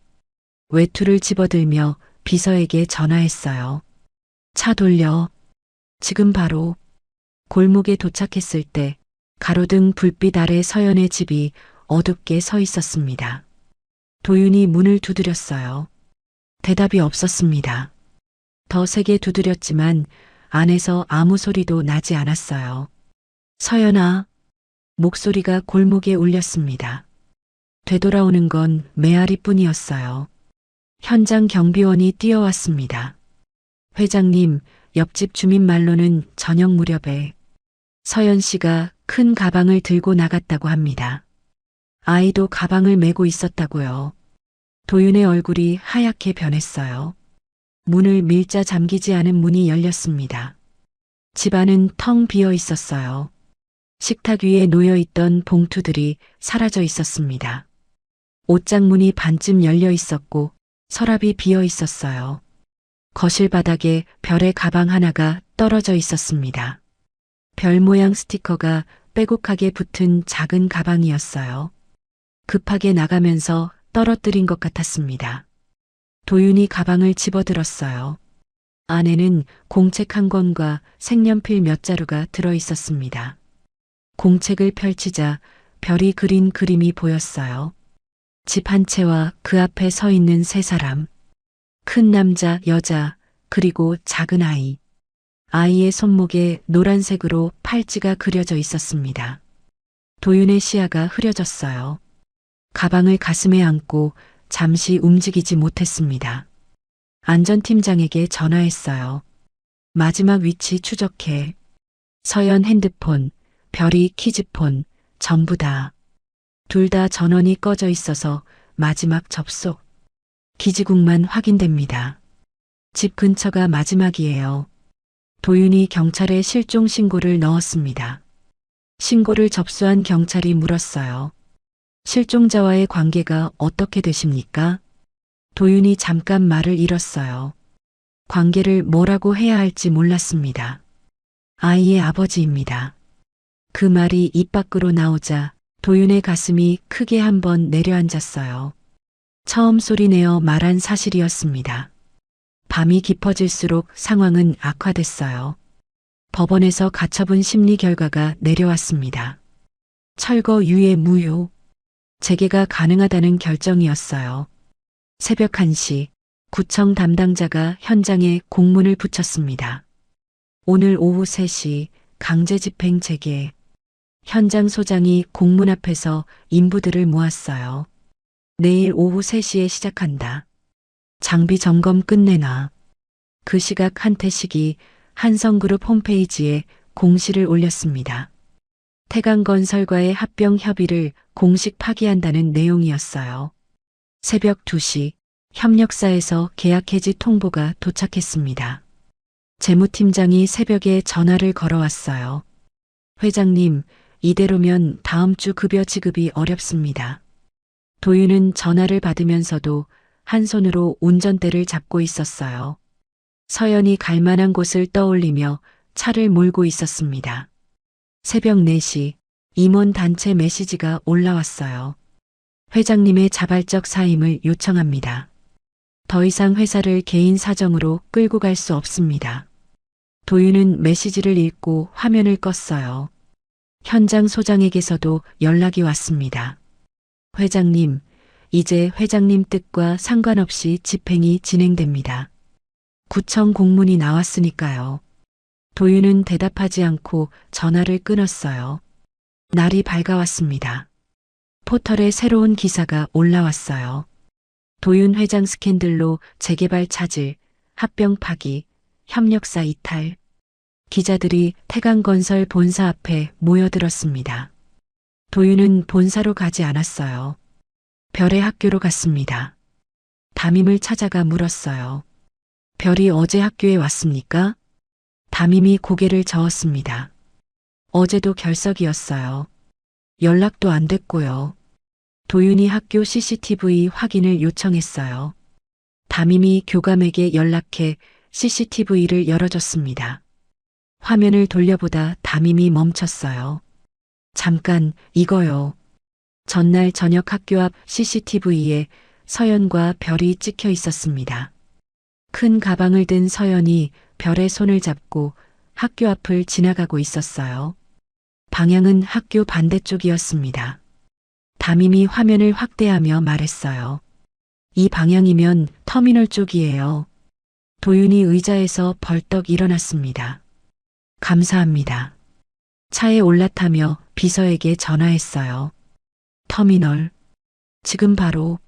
외투를 집어들며 비서에게 전화했어요. 차 돌려. 지금 바로. 골목에 도착했을 때 가로등 불빛 아래 서연의 집이 어둡게 서 있었습니다. 도윤이 문을 두드렸어요. 대답이 없었습니다. 더 세게 두드렸지만 안에서 아무 소리도 나지 않았어요. 서연아. 목소리가 골목에 울렸습니다. 되돌아오는 건 메아리뿐이었어요. 현장 경비원이 뛰어왔습니다. 회장님, 옆집 주민 말로는 저녁 무렵에 서연 씨가 큰 가방을 들고 나갔다고 합니다. 아이도 가방을 메고 있었다고요. 도윤의 얼굴이 하얗게 변했어요. 문을 밀자 잠기지 않은 문이 열렸습니다. 집안은 텅 비어 있었어요. 식탁 위에 놓여 있던 봉투들이 사라져 있었습니다. 옷장문이 반쯤 열려 있었고 서랍이 비어 있었어요. 거실 바닥에 별의 가방 하나가 떨어져 있었습니다. 별 모양 스티커가 빼곡하게 붙은 작은 가방이었어요. 급하게 나가면서 떨어뜨린 것 같았습니다. 도윤이 가방을 집어들었어요. 안에는 공책 한 권과 색연필 몇 자루가 들어 있었습니다. 공책을 펼치자 별이 그린 그림이 보였어요. 집 한 채와 그 앞에 서 있는 세 사람. 큰 남자, 여자, 그리고 작은 아이. 아이의 손목에 노란색으로 팔찌가 그려져 있었습니다. 도윤의 시야가 흐려졌어요. 가방을 가슴에 안고 잠시 움직이지 못했습니다. 안전팀장에게 전화했어요. 마지막 위치 추적해. 서연 핸드폰, 별이 키즈폰, 전부 다. 둘 다 전원이 꺼져 있어서 마지막 접속. 기지국만 확인됩니다. 집 근처가 마지막이에요. 도윤이 경찰에 실종 신고를 넣었습니다. 신고를 접수한 경찰이 물었어요. 실종자와의 관계가 어떻게 되십니까? 도윤이 잠깐 말을 잃었어요. 관계를 뭐라고 해야 할지 몰랐습니다. 아이의 아버지입니다. 그 말이 입 밖으로 나오자 도윤의 가슴이 크게 한번 내려앉았어요. 처음 소리내어 말한 사실이었습니다. 밤이 깊어질수록 상황은 악화됐어요. 법원에서 가처분 심리 결과가 내려왔습니다. 철거 유예 무효. 재개가 가능하다는 결정이었어요. 새벽 1시 구청 담당자가 현장에 공문을 붙였습니다. 오늘 오후 3시 강제 집행 재개. 현장 소장이 공문 앞에서 인부들을 모았어요. 내일 오후 3시에 시작한다. 장비 점검 끝내놔. 그 시각 한태식이 한성그룹 홈페이지에 공시를 올렸습니다. 태강건설과의 합병 협의를 공식 파기한다는 내용이었어요. 새벽 2시 협력사에서 계약 해지 통보가 도착했습니다. 재무팀장이 새벽에 전화를 걸어왔어요. 회장님, 이대로면 다음 주 급여 지급이 어렵습니다. 도윤은 전화를 받으면서도 한 손으로 운전대를 잡고 있었어요. 서연이 갈 만한 곳을 떠올리며 차를 몰고 있었습니다. 새벽 4시 임원 단체 메시지가 올라왔어요. 회장님의 자발적 사임을 요청합니다. 더 이상 회사를 개인 사정으로 끌고 갈 수 없습니다. 도윤은 메시지를 읽고 화면을 껐어요. 현장 소장에게서도 연락이 왔습니다. 회장님, 이제 회장님 뜻과 상관없이 집행이 진행됩니다. 구청 공문이 나왔으니까요. 도윤은 대답하지 않고 전화를 끊었어요. 날이 밝아왔습니다. 포털에 새로운 기사가 올라왔어요. 도윤 회장 스캔들로 재개발 차질, 합병 파기, 협력사 이탈. 기자들이 태강건설 본사 앞에 모여들었습니다. 도윤은 본사로 가지 않았어요. 별의 학교로 갔습니다. 담임을 찾아가 물었어요. 별이 어제 학교에 왔습니까? 담임이 고개를 저었습니다. 어제도 결석이었어요. 연락도 안 됐고요. 도윤이 학교 CCTV 확인을 요청했어요. 담임이 교감에게 연락해 CCTV를 열어줬습니다. 화면을 돌려보다 담임이 멈췄어요. 잠깐, 이거요. 전날 저녁 학교 앞 CCTV에 서연과 별이 찍혀 있었습니다. 큰 가방을 든 서연이 별의 손을 잡고 학교 앞을 지나가고 있었어요. 방향은 학교 반대쪽이었습니다. 담임이 화면을 확대하며 말했어요. 이 방향이면 터미널 쪽이에요. 도윤이 의자에서 벌떡 일어났습니다. 감사합니다. 차에 올라타며 비서에게 전화했어요. 터미널. 지금 바로.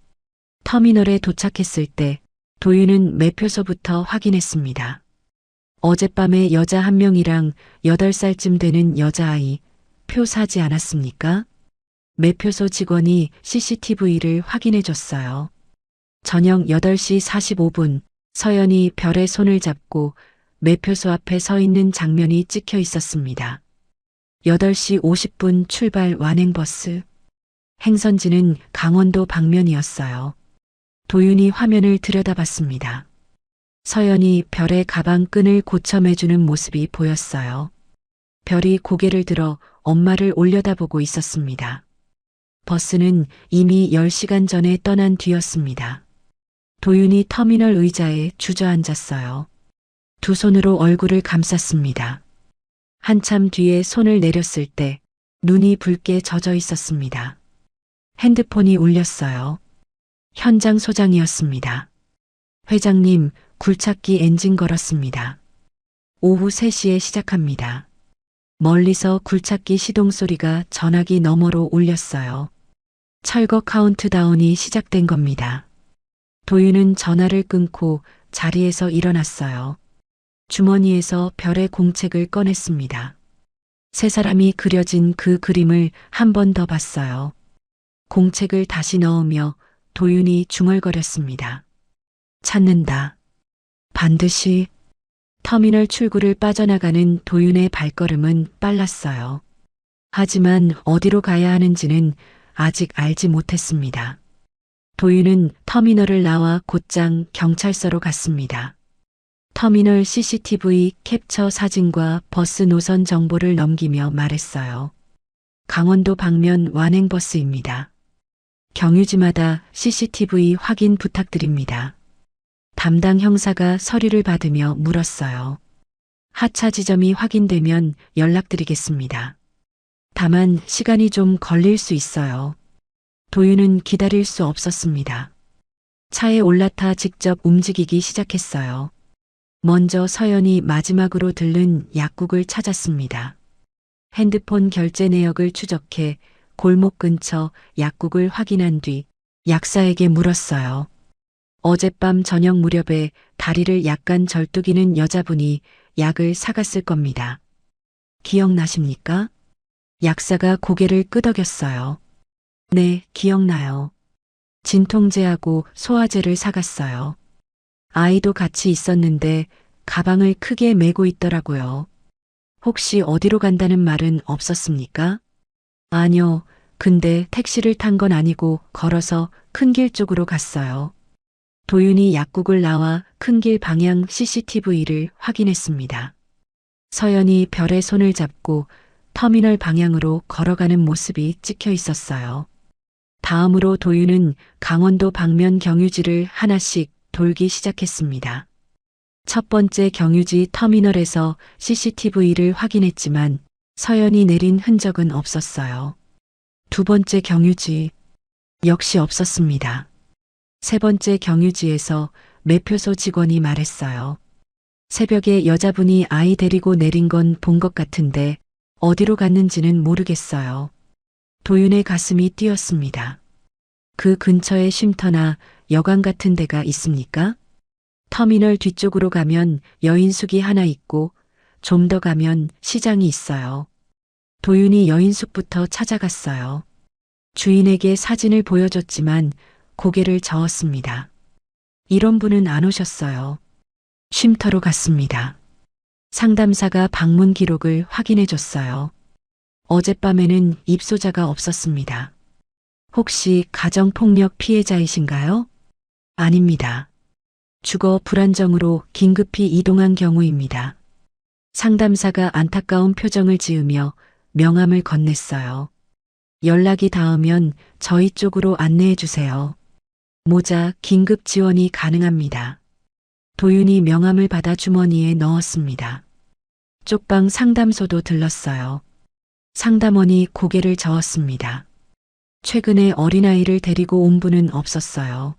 터미널에 도착했을 때 도윤은 매표소부터 확인했습니다. 어젯밤에 여자 한 명이랑 8살쯤 되는 여자아이 표 사지 않았습니까? 매표소 직원이 CCTV를 확인해 줬어요. 저녁 8시 45분 서연이 별의 손을 잡고 매표소 앞에 서 있는 장면이 찍혀 있었습니다. 8시 50분 출발 완행버스. 행선지는 강원도 방면이었어요. 도윤이 화면을 들여다봤습니다. 서연이 별의 가방 끈을 고쳐매주는 모습이 보였어요. 별이 고개를 들어 엄마를 올려다보고 있었습니다. 버스는 이미 10시간 전에 떠난 뒤였습니다. 도윤이 터미널 의자에 주저앉았어요. 두 손으로 얼굴을 감쌌습니다. 한참 뒤에 손을 내렸을 때 눈이 붉게 젖어 있었습니다. 핸드폰이 울렸어요. 현장 소장이었습니다. 회장님, 굴착기 엔진 걸었습니다. 오후 3시에 시작합니다. 멀리서 굴착기 시동 소리가 전화기 너머로 울렸어요. 철거 카운트다운이 시작된 겁니다. 도윤은 전화를 끊고 자리에서 일어났어요. 주머니에서 별의 공책을 꺼냈습니다. 세 사람이 그려진 그 그림을 한 번 더 봤어요. 공책을 다시 넣으며 도윤이 중얼거렸습니다. 찾는다. 반드시. 터미널 출구를 빠져나가는 도윤의 발걸음은 빨랐어요. 하지만 어디로 가야 하는지는 아직 알지 못했습니다. 도윤은 터미널을 나와 곧장 경찰서로 갔습니다. 터미널 CCTV 캡처 사진과 버스 노선 정보를 넘기며 말했어요. 강원도 방면 완행버스입니다. 경유지마다 CCTV 확인 부탁드립니다. 담당 형사가 서류를 받으며 물었어요. 하차 지점이 확인되면 연락드리겠습니다. 다만 시간이 좀 걸릴 수 있어요. 도윤은 기다릴 수 없었습니다. 차에 올라타 직접 움직이기 시작했어요. 먼저 서연이 마지막으로 들른 약국을 찾았습니다. 핸드폰 결제 내역을 추적해 골목 근처 약국을 확인한 뒤 약사에게 물었어요. 어젯밤 저녁 무렵에 다리를 약간 절뚝이는 여자분이 약을 사갔을 겁니다. 기억나십니까? 약사가 고개를 끄덕였어요. 네, 기억나요. 진통제하고 소화제를 사갔어요. 아이도 같이 있었는데 가방을 크게 메고 있더라고요. 혹시 어디로 간다는 말은 없었습니까? 아니요. 근데 택시를 탄 건 아니고 걸어서 큰 길 쪽으로 갔어요. 도윤이 약국을 나와 큰 길 방향 CCTV를 확인했습니다. 서연이 별의 손을 잡고 터미널 방향으로 걸어가는 모습이 찍혀 있었어요. 다음으로 도윤은 강원도 방면 경유지를 하나씩 돌기 시작했습니다. 첫 번째 경유지 터미널에서 CCTV를 확인했지만 서연이 내린 흔적은 없었어요. 두 번째 경유지 역시 없었습니다. 세 번째 경유지에서 매표소 직원이 말했어요. 새벽에 여자분이 아이 데리고 내린 건 본 것 같은데 어디로 갔는지는 모르겠어요. 도윤의 가슴이 뛰었습니다. 그 근처에 쉼터나 여관 같은 데가 있습니까? 터미널 뒤쪽으로 가면 여인숙이 하나 있고 좀 더 가면 시장이 있어요. 도윤이 여인숙부터 찾아갔어요. 주인에게 사진을 보여줬지만 고개를 저었습니다. 이런 분은 안 오셨어요. 쉼터로 갔습니다. 상담사가 방문 기록을 확인해 줬어요. 어젯밤에는 입소자가 없었습니다. 혹시 가정폭력 피해자이신가요? 아닙니다. 주거 불안정으로 긴급히 이동한 경우입니다. 상담사가 안타까운 표정을 지으며 명함을 건넸어요. 연락이 닿으면 저희 쪽으로 안내해 주세요. 모자 긴급 지원이 가능합니다. 도윤이 명함을 받아 주머니에 넣었습니다. 쪽방 상담소도 들렀어요. 상담원이 고개를 저었습니다. 최근에 어린아이를 데리고 온 분은 없었어요.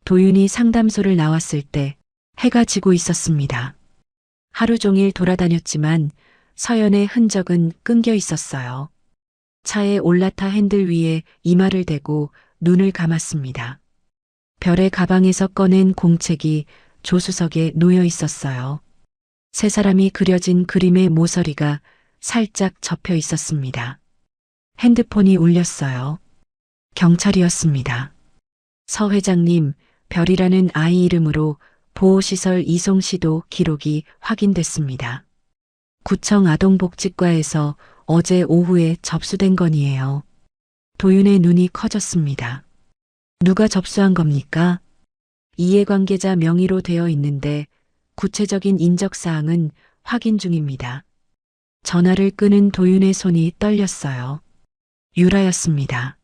도윤이 상담소를 나왔을 때 해가 지고 있었습니다. 하루 종일 돌아다녔지만 서연의 흔적은 끊겨 있었어요. 차에 올라타 핸들 위에 이마를 대고 눈을 감았습니다. 별의 가방에서 꺼낸 공책이 조수석에 놓여 있었어요. 세 사람이 그려진 그림의 모서리가 살짝 접혀 있었습니다. 핸드폰이 울렸어요. 경찰이었습니다. 서 회장님, 별이라는 아이 이름으로 보호시설 이송시도 기록이 확인됐습니다. 구청 아동복지과에서 어제 오후에 접수된 건이에요. 도윤의 눈이 커졌습니다. 누가 접수한 겁니까? 이해관계자 명의로 되어 있는데 구체적인 인적사항은 확인 중입니다. 전화를 끄는 도윤의 손이 떨렸어요. 유라였습니다.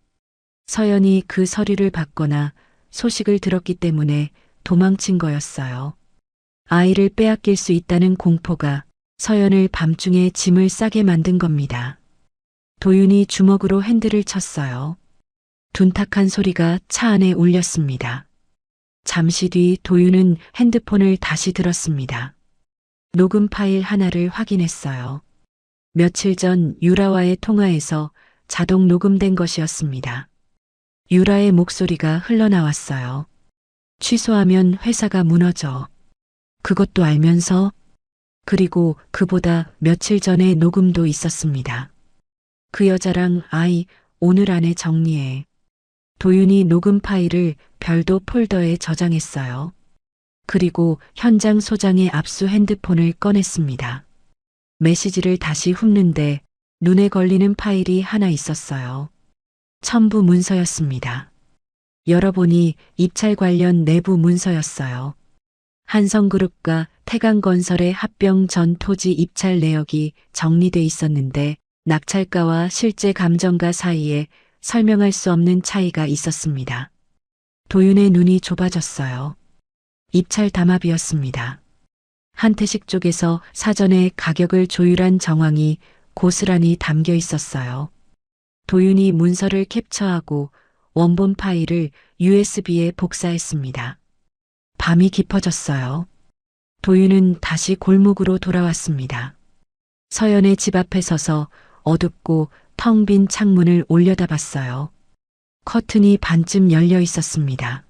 서연이 그 서류를 받거나 소식을 들었기 때문에 도망친 거였어요. 아이를 빼앗길 수 있다는 공포가 서연을 밤중에 짐을 싸게 만든 겁니다. 도윤이 주먹으로 핸들을 쳤어요. 둔탁한 소리가 차 안에 울렸습니다. 잠시 뒤 도윤은 핸드폰을 다시 들었습니다. 녹음 파일 하나를 확인했어요. 며칠 전 유라와의 통화에서 자동 녹음된 것이었습니다. 유라의 목소리가 흘러나왔어요. 취소하면 회사가 무너져. 그것도 알면서. 그리고 그보다 며칠 전에 녹음도 있었습니다. 그 여자랑 아이 오늘 안에 정리해. 도윤이 녹음 파일을 별도 폴더에 저장했어요. 그리고 현장 소장의 압수 핸드폰을 꺼냈습니다. 메시지를 다시 훑는데 눈에 걸리는 파일이 하나 있었어요. 첨부 문서였습니다. 열어보니 입찰 관련 내부 문서였어요. 한성그룹과 태강건설의 합병 전 토지 입찰 내역이 정리돼 있었는데 낙찰가와 실제 감정가 사이에 설명할 수 없는 차이가 있었습니다. 도윤의 눈이 좁아졌어요. 입찰 담합이었습니다. 한태식 쪽에서 사전에 가격을 조율한 정황이 고스란히 담겨 있었어요. 도윤이 문서를 캡처하고 원본 파일을 USB에 복사했습니다. 밤이 깊어졌어요. 도윤은 다시 골목으로 돌아왔습니다. 서연의 집 앞에 서서 어둡고 텅 빈 창문을 올려다봤어요. 커튼이 반쯤 열려 있었습니다.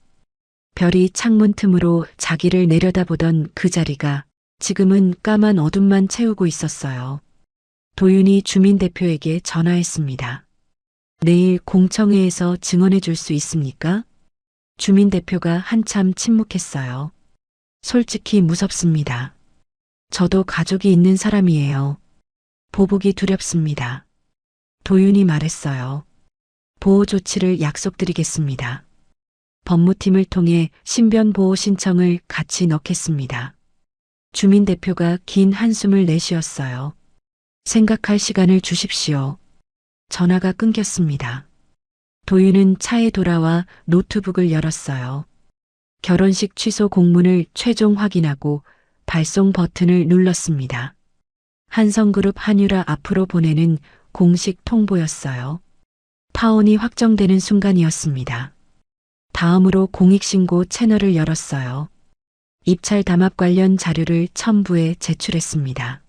별이 창문 틈으로 자기를 내려다보던 그 자리가 지금은 까만 어둠만 채우고 있었어요. 도윤이 주민대표에게 전화했습니다. 내일 공청회에서 증언해 줄 수 있습니까? 주민대표가 한참 침묵했어요. 솔직히 무섭습니다. 저도 가족이 있는 사람이에요. 보복이 두렵습니다. 도윤이 말했어요. 보호 조치를 약속드리겠습니다. 법무팀을 통해 신변보호 신청을 같이 넣겠습니다. 주민대표가 긴 한숨을 내쉬었어요. 생각할 시간을 주십시오. 전화가 끊겼습니다. 도윤은 차에 돌아와 노트북을 열었어요. 결혼식 취소 공문을 최종 확인하고 발송 버튼을 눌렀습니다. 한성그룹 한유라 앞으로 보내는 공식 통보였어요. 파혼이 확정되는 순간이었습니다. 다음으로 공익신고 채널을 열었어요. 입찰 담합 관련 자료를 첨부해 제출했습니다.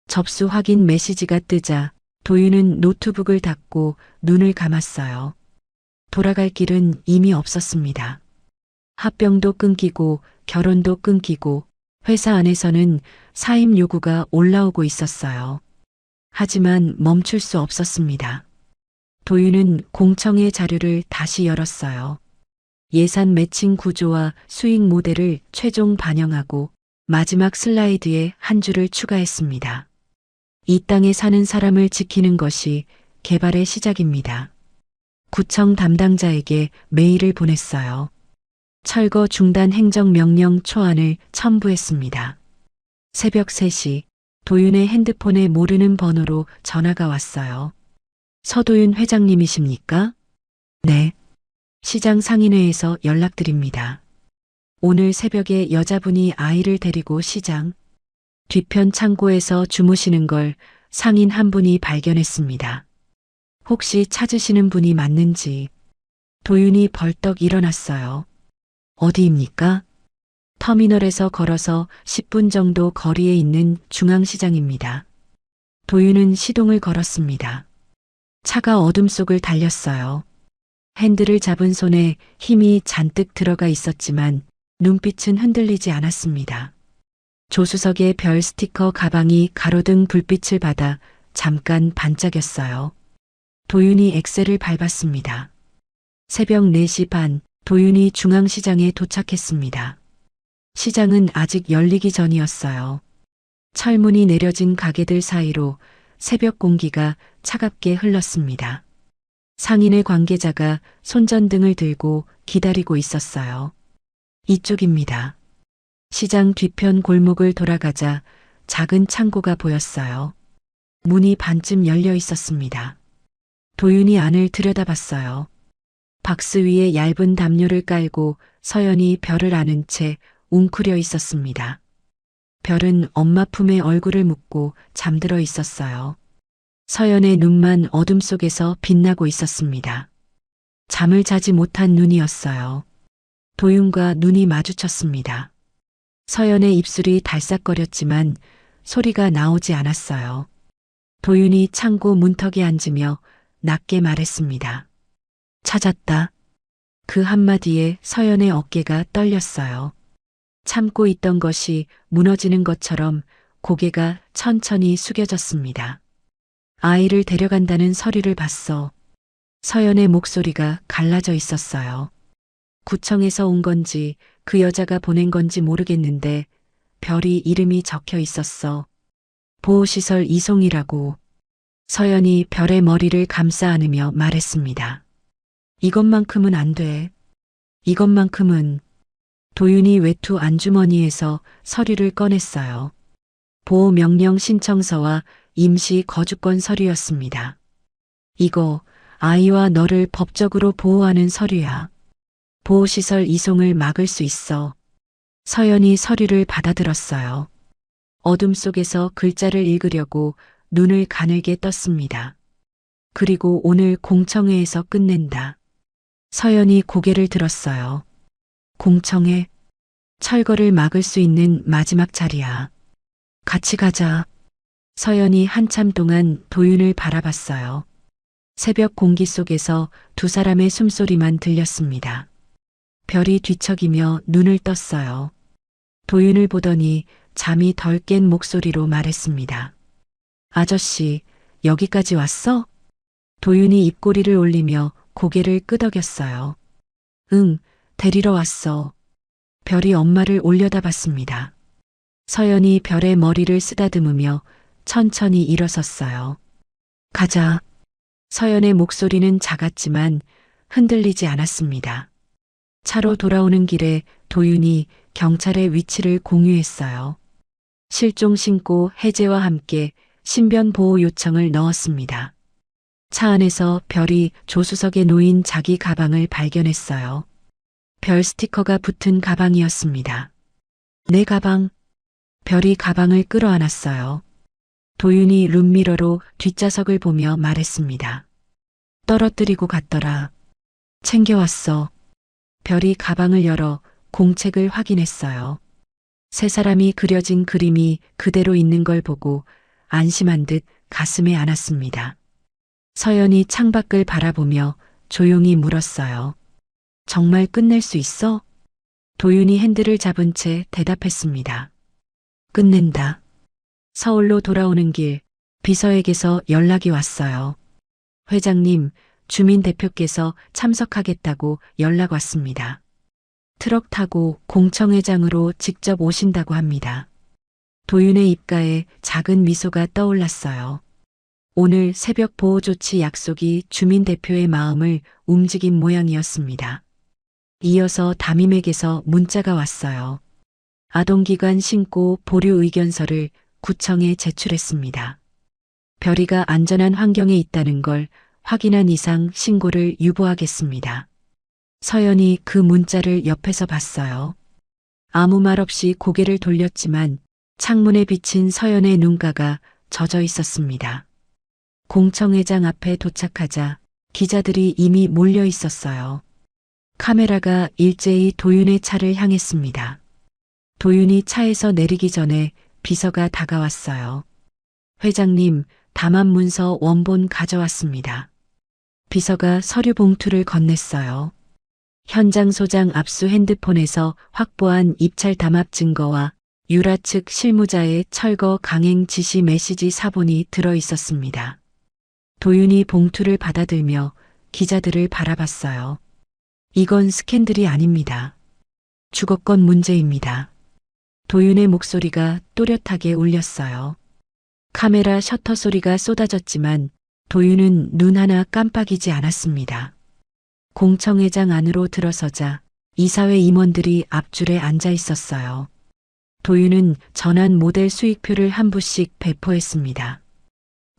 접수 확인 메시지가 뜨자 도윤은 노트북을 닫고 눈을 감았어요. 돌아갈 길은 이미 없었습니다. 합병도 끊기고 결혼도 끊기고 회사 안에서는 사임 요구가 올라오고 있었어요. 하지만 멈출 수 없었습니다. 도윤은 공청회 자료를 다시 열었어요. 예산 매칭 구조와 수익 모델을 최종 반영하고 마지막 슬라이드에 한 줄을 추가했습니다. 이 땅에 사는 사람을 지키는 것이 개발의 시작입니다. 구청 담당자에게 메일을 보냈어요. 철거 중단 행정명령 초안을 첨부했습니다. 새벽 3시 도윤의 핸드폰에 모르는 번호로 전화가 왔어요. 서도윤 회장님이십니까? 네. 시장 상인회에서 연락드립니다. 오늘 새벽에 여자분이 아이를 데리고 시장 뒤편 창고에서 주무시는 걸 상인 한 분이 발견했습니다. 혹시 찾으시는 분이 맞는지. 도윤이 벌떡 일어났어요. 어디입니까? 터미널에서 걸어서 10분 정도 거리에 있는 중앙시장입니다. 도윤은 시동을 걸었습니다. 차가 어둠 속을 달렸어요. 핸들을 잡은 손에 힘이 잔뜩 들어가 있었지만 눈빛은 흔들리지 않았습니다. 조수석의 별 스티커 가방이 가로등 불빛을 받아 잠깐 반짝였어요. 도윤이 엑셀을 밟았습니다. 새벽 4시 반 도윤이 중앙시장에 도착했습니다. 시장은 아직 열리기 전이었어요. 철문이 내려진 가게들 사이로 새벽 공기가 차갑게 흘렀습니다. 상인의 관계자가 손전등을 들고 기다리고 있었어요. 이쪽입니다. 시장 뒤편 골목을 돌아가자 작은 창고가 보였어요. 문이 반쯤 열려 있었습니다. 도윤이 안을 들여다봤어요. 박스 위에 얇은 담요를 깔고 서연이 별을 안은 채 웅크려 있었습니다. 별은 엄마 품에 얼굴을 묻고 잠들어 있었어요. 서연의 눈만 어둠 속에서 빛나고 있었습니다. 잠을 자지 못한 눈이었어요. 도윤과 눈이 마주쳤습니다. 서연의 입술이 달싹거렸지만 소리가 나오지 않았어요. 도윤이 창고 문턱에 앉으며 낮게 말했습니다. 찾았다. 그 한마디에 서연의 어깨가 떨렸어요. 참고 있던 것이 무너지는 것처럼 고개가 천천히 숙여졌습니다. 아이를 데려간다는 서류를 봤어. 서연의 목소리가 갈라져 있었어요. 구청에서 온 건지 그 여자가 보낸 건지 모르겠는데 별이 이름이 적혀 있었어. 보호시설 이송이라고. 서연이 별의 머리를 감싸 안으며 말했습니다. 이것만큼은 안 돼. 이것만큼은. 도윤이 외투 안주머니에서 서류를 꺼냈어요. 보호명령 신청서와 임시 거주권 서류였습니다. 이거 아이와 너를 법적으로 보호하는 서류야. 보호시설 이송을 막을 수 있어. 서연이 서류를 받아들었어요. 어둠 속에서 글자를 읽으려고 눈을 가늘게 떴습니다. 그리고 오늘 공청회에서 끝낸다. 서연이 고개를 들었어요. 공청회? 철거를 막을 수 있는 마지막 자리야. 같이 가자. 서연이 한참 동안 도윤을 바라봤어요. 새벽 공기 속에서 두 사람의 숨소리만 들렸습니다. 별이 뒤척이며 눈을 떴어요. 도윤을 보더니 잠이 덜 깬 목소리로 말했습니다. 아저씨, 여기까지 왔어? 도윤이 입꼬리를 올리며 고개를 끄덕였어요. 응, 데리러 왔어. 별이 엄마를 올려다봤습니다. 서연이 별의 머리를 쓰다듬으며 천천히 일어섰어요. 가자. 서연의 목소리는 작았지만 흔들리지 않았습니다. 차로 돌아오는 길에 도윤이 경찰의 위치를 공유했어요. 실종 신고 해제와 함께 신변 보호 요청을 넣었습니다. 차 안에서 별이 조수석에 놓인 자기 가방을 발견했어요. 별 스티커가 붙은 가방이었습니다. 내 가방. 별이 가방을 끌어안았어요. 도윤이 룸미러로 뒷좌석을 보며 말했습니다. 떨어뜨리고 갔더라. 챙겨왔어. 별이 가방을 열어 공책을 확인했어요. 세 사람이 그려진 그림이 그대로 있는 걸 보고 안심한 듯 가슴에 안았습니다. 서연이 창밖을 바라보며 조용히 물었어요. 정말 끝낼 수 있어? 도윤이 핸들을 잡은 채 대답했습니다. 끝낸다. 서울로 돌아오는 길 비서에게서 연락이 왔어요. 회장님, 주민 대표께서 참석하겠다고 연락 왔습니다. 트럭 타고 공청회장으로 직접 오신다고 합니다. 도윤의 입가에 작은 미소가 떠올랐어요. 오늘 새벽 보호조치 약속이 주민 대표의 마음을 움직인 모양이었습니다. 이어서 담임에게서 문자가 왔어요. 아동기관 신고 보류 의견서를 구청에 제출했습니다. 별이가 안전한 환경에 있다는 걸 확인한 이상 신고를 유보하겠습니다. 서연이 그 문자를 옆에서 봤어요. 아무 말 없이 고개를 돌렸지만 창문에 비친 서연의 눈가가 젖어 있었습니다. 공청회장 앞에 도착하자 기자들이 이미 몰려 있었어요. 카메라가 일제히 도윤의 차를 향했습니다. 도윤이 차에서 내리기 전에 비서가 다가왔어요. 회장님, 담합 문서 원본 가져왔습니다. 비서가 서류 봉투를 건넸어요. 현장 소장 압수 핸드폰에서 확보한 입찰 담합 증거와 유라 측 실무자의 철거 강행 지시 메시지 사본이 들어 있었습니다. 도윤이 봉투를 받아들며 기자들을 바라봤어요. 이건 스캔들이 아닙니다. 주거권 문제입니다. 도윤의 목소리가 또렷하게 울렸어요. 카메라 셔터 소리가 쏟아졌지만 도윤은 눈 하나 깜빡이지 않았습니다. 공청회장 안으로 들어서자 이사회 임원들이 앞줄에 앉아 있었어요. 도윤은 전환 모델 수익표를 한 부씩 배포했습니다.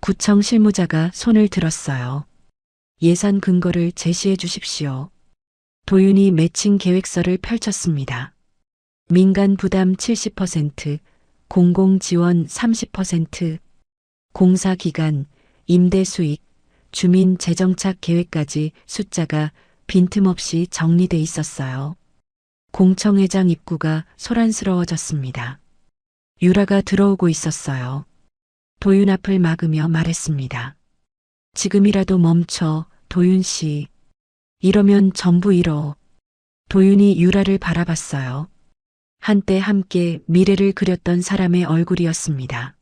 구청 실무자가 손을 들었어요. 예산 근거를 제시해 주십시오. 도윤이 매칭 계획서를 펼쳤습니다. 민간 부담 70%, 공공 지원 30%, 공사 기간, 임대 수익, 주민 재정착 계획까지 숫자가 빈틈없이 정리돼 있었어요. 공청회장 입구가 소란스러워졌습니다. 유라가 들어오고 있었어요. 도윤 앞을 막으며 말했습니다. 지금이라도 멈춰, 도윤 씨. 이러면 전부 잃어. 도윤이 유라를 바라봤어요. 한때 함께 미래를 그렸던 사람의 얼굴이었습니다.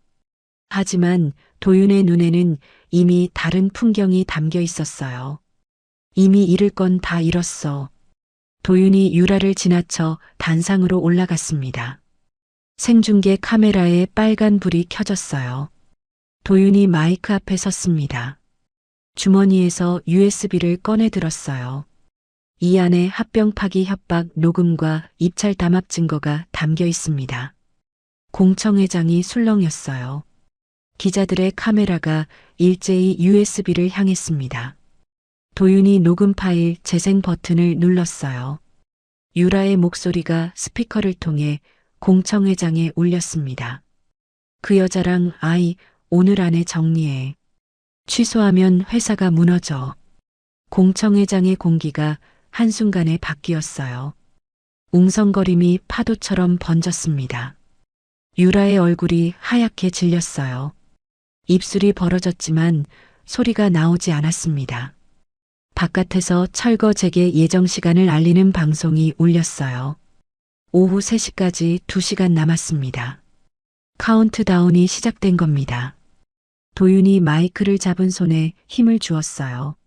하지만 도윤의 눈에는 이미 다른 풍경이 담겨 있었어요. 이미 잃을 건 다 잃었어. 도윤이 유라를 지나쳐 단상으로 올라갔습니다. 생중계 카메라에 빨간 불이 켜졌어요. 도윤이 마이크 앞에 섰습니다. 주머니에서 USB를 꺼내 들었어요. 이 안에 합병 파기 협박 녹음과 입찰 담합 증거가 담겨 있습니다. 공청회장이 술렁였어요. 기자들의 카메라가 일제히 USB를 향했습니다. 도윤이 녹음 파일 재생 버튼을 눌렀어요. 유라의 목소리가 스피커를 통해 공청회장에 울렸습니다. 그 여자랑 아이 오늘 안에 정리해. 취소하면 회사가 무너져. 공청회장의 공기가 한순간에 바뀌었어요. 웅성거림이 파도처럼 번졌습니다. 유라의 얼굴이 하얗게 질렸어요. 입술이 벌어졌지만 소리가 나오지 않았습니다. 바깥에서 철거 재개 예정 시간을 알리는 방송이 울렸어요. 오후 3시까지 2시간 남았습니다. 카운트다운이 시작된 겁니다. 도윤이 마이크를 잡은 손에 힘을 주었어요.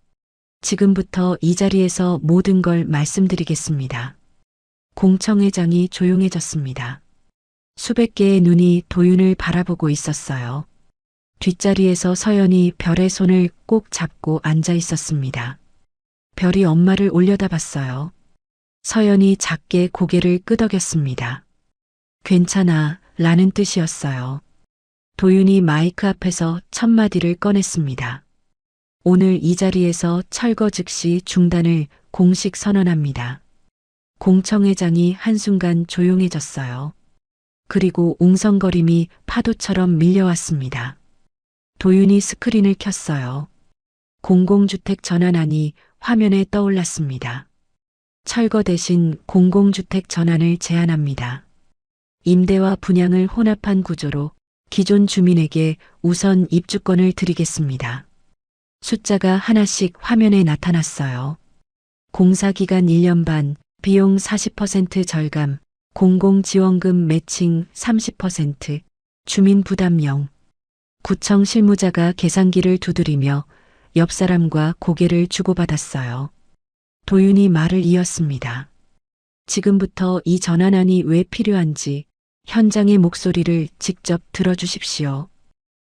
지금부터 이 자리에서 모든 걸 말씀드리겠습니다. 공청회장이 조용해졌습니다. 수백 개의 눈이 도윤을 바라보고 있었어요. 뒷자리에서 서연이 별의 손을 꼭 잡고 앉아 있었습니다. 별이 엄마를 올려다봤어요. 서연이 작게 고개를 끄덕였습니다. 괜찮아, 라는 뜻이었어요. 도윤이 마이크 앞에서 첫 마디를 꺼냈습니다. 오늘 이 자리에서 철거 즉시 중단을 공식 선언합니다. 공청회장이 한순간 조용해졌어요. 그리고 웅성거림이 파도처럼 밀려왔습니다. 도윤이 스크린을 켰어요. 공공주택 전환안이 화면에 떠올랐습니다. 철거 대신 공공주택 전환을 제안합니다. 임대와 분양을 혼합한 구조로 기존 주민에게 우선 입주권을 드리겠습니다. 숫자가 하나씩 화면에 나타났어요. 공사기간 1년 반, 비용 40% 절감, 공공지원금 매칭 30%, 주민부담 0. 구청 실무자가 계산기를 두드리며 옆 사람과 고개를 주고받았어요. 도윤이 말을 이었습니다. 지금부터 이 전환안이 왜 필요한지 현장의 목소리를 직접 들어주십시오.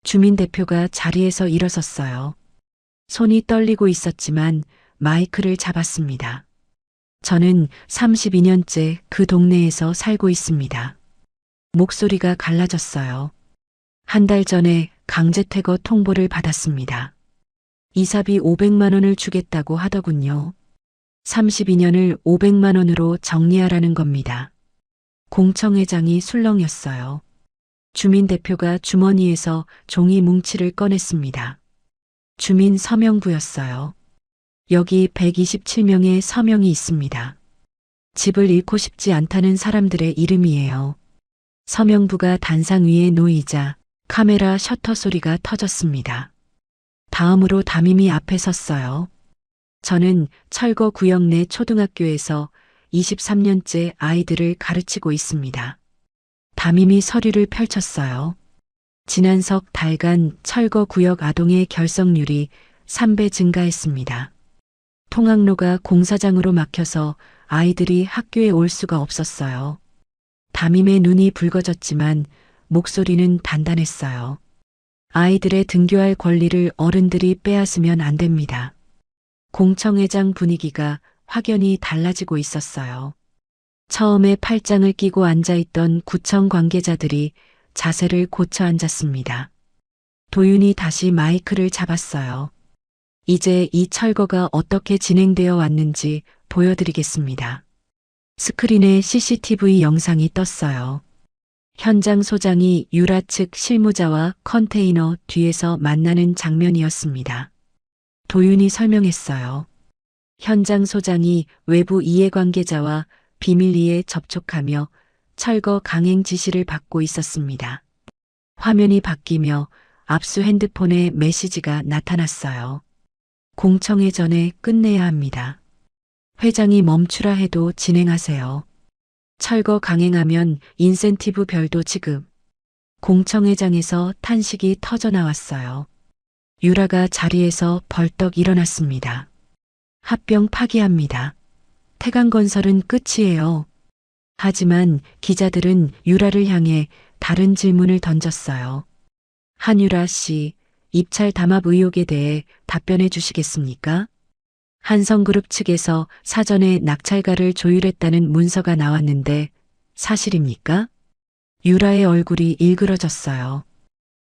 주민 대표가 자리에서 일어섰어요. 손이 떨리고 있었지만 마이크를 잡았습니다. 저는 32년째 그 동네에서 살고 있습니다. 목소리가 갈라졌어요. 한 달 전에 강제퇴거 통보를 받았습니다. 이사비 500만 원을 주겠다고 하더군요. 32년을 500만 원으로 정리하라는 겁니다. 공청회장이 술렁였어요. 주민대표가 주머니에서 종이 뭉치를 꺼냈습니다. 주민 서명부였어요. 여기 127명의 서명이 있습니다. 집을 잃고 싶지 않다는 사람들의 이름이에요. 서명부가 단상 위에 놓이자 카메라 셔터 소리가 터졌습니다. 다음으로 담임이 앞에 섰어요. 저는 철거 구역 내 초등학교에서 23년째 아이들을 가르치고 있습니다. 담임이 서류를 펼쳤어요. 지난석 달간 철거 구역 아동의 결석률이 3배 증가했습니다. 통학로가 공사장으로 막혀서 아이들이 학교에 올 수가 없었어요. 담임의 눈이 붉어졌지만 목소리는 단단했어요. 아이들의 등교할 권리를 어른들이 빼앗으면 안 됩니다. 공청회장 분위기가 확연히 달라지고 있었어요. 처음에 팔짱을 끼고 앉아있던 구청 관계자들이 자세를 고쳐 앉았습니다. 도윤이 다시 마이크를 잡았어요. 이제 이 철거가 어떻게 진행되어 왔는지 보여드리겠습니다. 스크린에 CCTV 영상이 떴어요. 현장 소장이 유라 측 실무자와 컨테이너 뒤에서 만나는 장면이었습니다. 도윤이 설명했어요. 현장 소장이 외부 이해관계자와 비밀리에 접촉하며 철거 강행 지시를 받고 있었습니다. 화면이 바뀌며 압수 핸드폰에 메시지가 나타났어요. 공청회 전에 끝내야 합니다. 회장이 멈추라 해도 진행하세요. 철거 강행하면 인센티브 별도 지급. 공청회장에서 탄식이 터져나왔어요. 유라가 자리에서 벌떡 일어났습니다. 합병 파기합니다. 태강건설은 끝이에요. 하지만 기자들은 유라를 향해 다른 질문을 던졌어요. 한유라 씨, 입찰 담합 의혹에 대해 답변해 주시겠습니까? 한성그룹 측에서 사전에 낙찰가를 조율했다는 문서가 나왔는데 사실입니까? 유라의 얼굴이 일그러졌어요.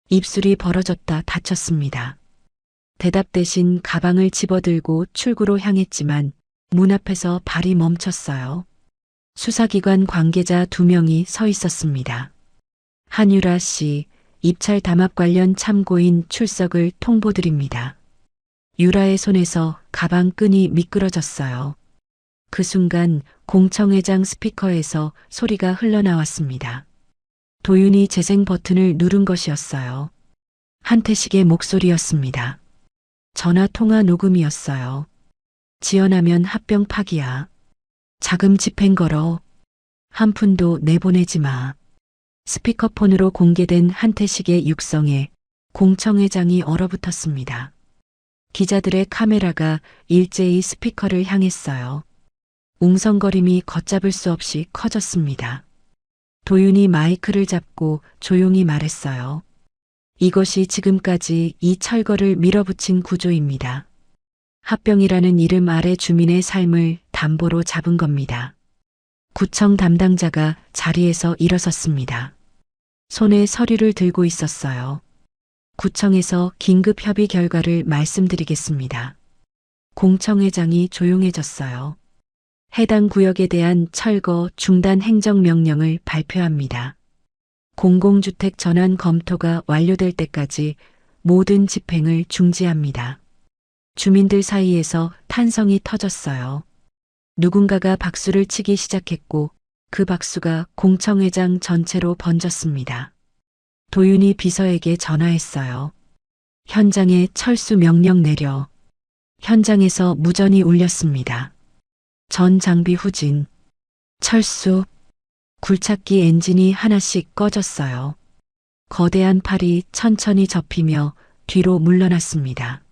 입술이 벌어졌다 다쳤습니다. 대답 대신 가방을 집어들고 출구로 향했지만 문 앞에서 발이 멈췄어요. 수사기관 관계자 2명이 서 있었습니다. 한유라 씨, 입찰 담합 관련 참고인 출석을 통보드립니다. 유라의 손에서 가방 끈이 미끄러졌어요. 그 순간 공청회장 스피커에서 소리가 흘러나왔습니다. 도윤이 재생 버튼을 누른 것이었어요. 한태식의 목소리였습니다. 전화 통화 녹음이었어요. 지연하면 합병 파기야. 자금 집행 걸어. 한 푼도 내보내지 마. 스피커폰으로 공개된 한태식의 육성에 공청회장이 얼어붙었습니다. 기자들의 카메라가 일제히 스피커를 향했어요. 웅성거림이 걷잡을 수 없이 커졌습니다. 도윤이 마이크를 잡고 조용히 말했어요. 이것이 지금까지 이 철거를 밀어붙인 구조입니다. 합병이라는 이름 아래 주민의 삶을 담보로 잡은 겁니다. 구청 담당자가 자리에서 일어섰습니다. 손에 서류를 들고 있었어요. 구청에서 긴급 협의 결과를 말씀드리겠습니다. 공청회장이 조용해졌어요. 해당 구역에 대한 철거 중단 행정명령을 발표합니다. 공공주택 전환 검토가 완료될 때까지 모든 집행을 중지합니다. 주민들 사이에서 탄성이 터졌어요. 누군가가 박수를 치기 시작했고 그 박수가 공청회장 전체로 번졌습니다. 도윤이 비서에게 전화했어요. 현장에 철수 명령 내려. 현장에서 무전이 울렸습니다. 전 장비 후진. 철수. 굴착기 엔진이 하나씩 꺼졌어요. 거대한 팔이 천천히 접히며 뒤로 물러났습니다.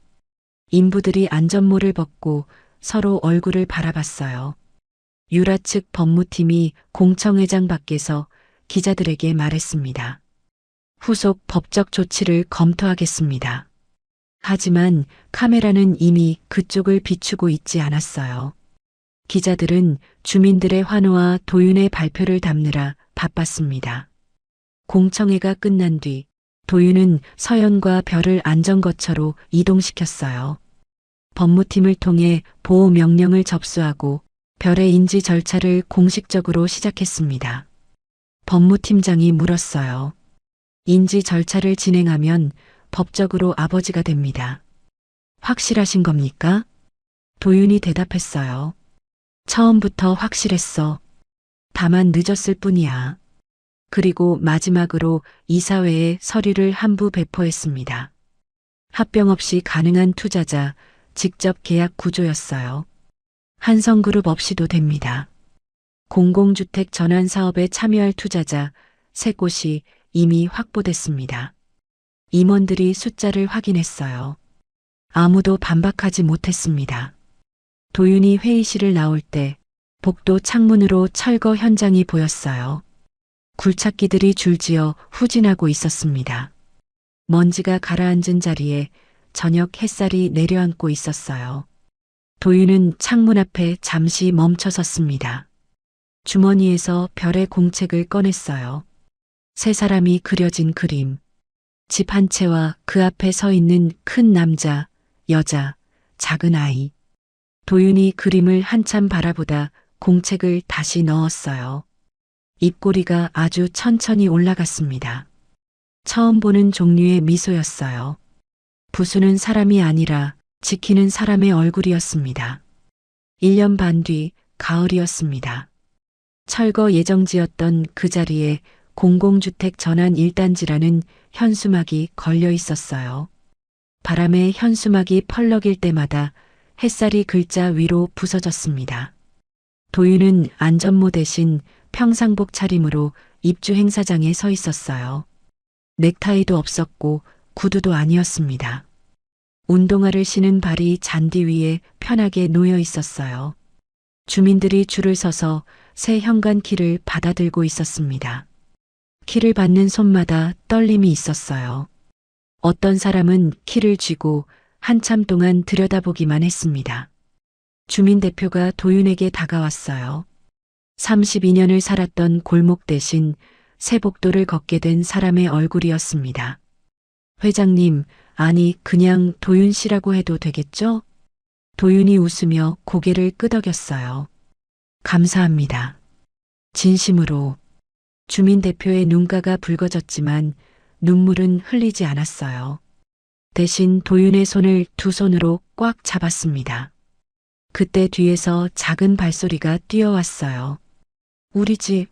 인부들이 안전모를 벗고 서로 얼굴을 바라봤어요. 유라 측 법무팀이 공청회장 밖에서 기자들에게 말했습니다. 후속 법적 조치를 검토하겠습니다. 하지만 카메라는 이미 그쪽을 비추고 있지 않았어요. 기자들은 주민들의 환호와 도윤의 발표를 담느라 바빴습니다. 공청회가 끝난 뒤 도윤은 서연과 별을 안전거처로 이동시켰어요. 법무팀을 통해 보호 명령을 접수하고 별의 인지 절차를 공식적으로 시작했습니다. 법무팀장이 물었어요. 인지 절차를 진행하면 법적으로 아버지가 됩니다. 확실하신 겁니까? 도윤이 대답했어요. 처음부터 확실했어. 다만 늦었을 뿐이야. 그리고 마지막으로 이사회에 서류를 한부 배포했습니다. 합병 없이 가능한 투자자, 직접 계약 구조였어요. 한성그룹 없이도 됩니다. 공공주택 전환 사업에 참여할 투자자 3곳이 이미 확보됐습니다. 임원들이 숫자를 확인했어요. 아무도 반박하지 못했습니다. 도윤이 회의실을 나올 때 복도 창문으로 철거 현장이 보였어요. 굴착기들이 줄지어 후진하고 있었습니다. 먼지가 가라앉은 자리에 저녁 햇살이 내려앉고 있었어요. 도윤은 창문 앞에 잠시 멈춰 섰습니다. 주머니에서 별의 공책을 꺼냈어요. 3사람이 그려진 그림. 집 한 채와 그 앞에 서 있는 큰 남자, 여자, 작은 아이. 도윤이 그림을 한참 바라보다 공책을 다시 넣었어요. 입꼬리가 아주 천천히 올라갔습니다. 처음 보는 종류의 미소였어요. 부수는 사람이 아니라 지키는 사람의 얼굴이었습니다. 1년 반 뒤 가을이었습니다. 철거 예정지였던 그 자리에 공공주택 전환 1단지라는 현수막이 걸려 있었어요. 바람에 현수막이 펄럭일 때마다 햇살이 글자 위로 부서졌습니다. 도윤은 안전모 대신 평상복 차림으로 입주 행사장에 서 있었어요. 넥타이도 없었고 구두도 아니었습니다. 운동화를 신은 발이 잔디 위에 편하게 놓여 있었어요. 주민들이 줄을 서서 새 현관 키를 받아들고 있었습니다. 키를 받는 손마다 떨림이 있었어요. 어떤 사람은 키를 쥐고 한참 동안 들여다보기만 했습니다. 주민 대표가 도윤에게 다가왔어요. 32년을 살았던 골목 대신 새 복도를 걷게 된 사람의 얼굴이었습니다. 회장님, 아니 그냥 도윤 씨라고 해도 되겠죠? 도윤이 웃으며 고개를 끄덕였어요. 감사합니다. 진심으로. 주민 대표의 눈가가 붉어졌지만 눈물은 흘리지 않았어요. 대신 도윤의 손을 두 손으로 꽉 잡았습니다. 그때 뒤에서 작은 발소리가 뛰어왔어요. 우리 집,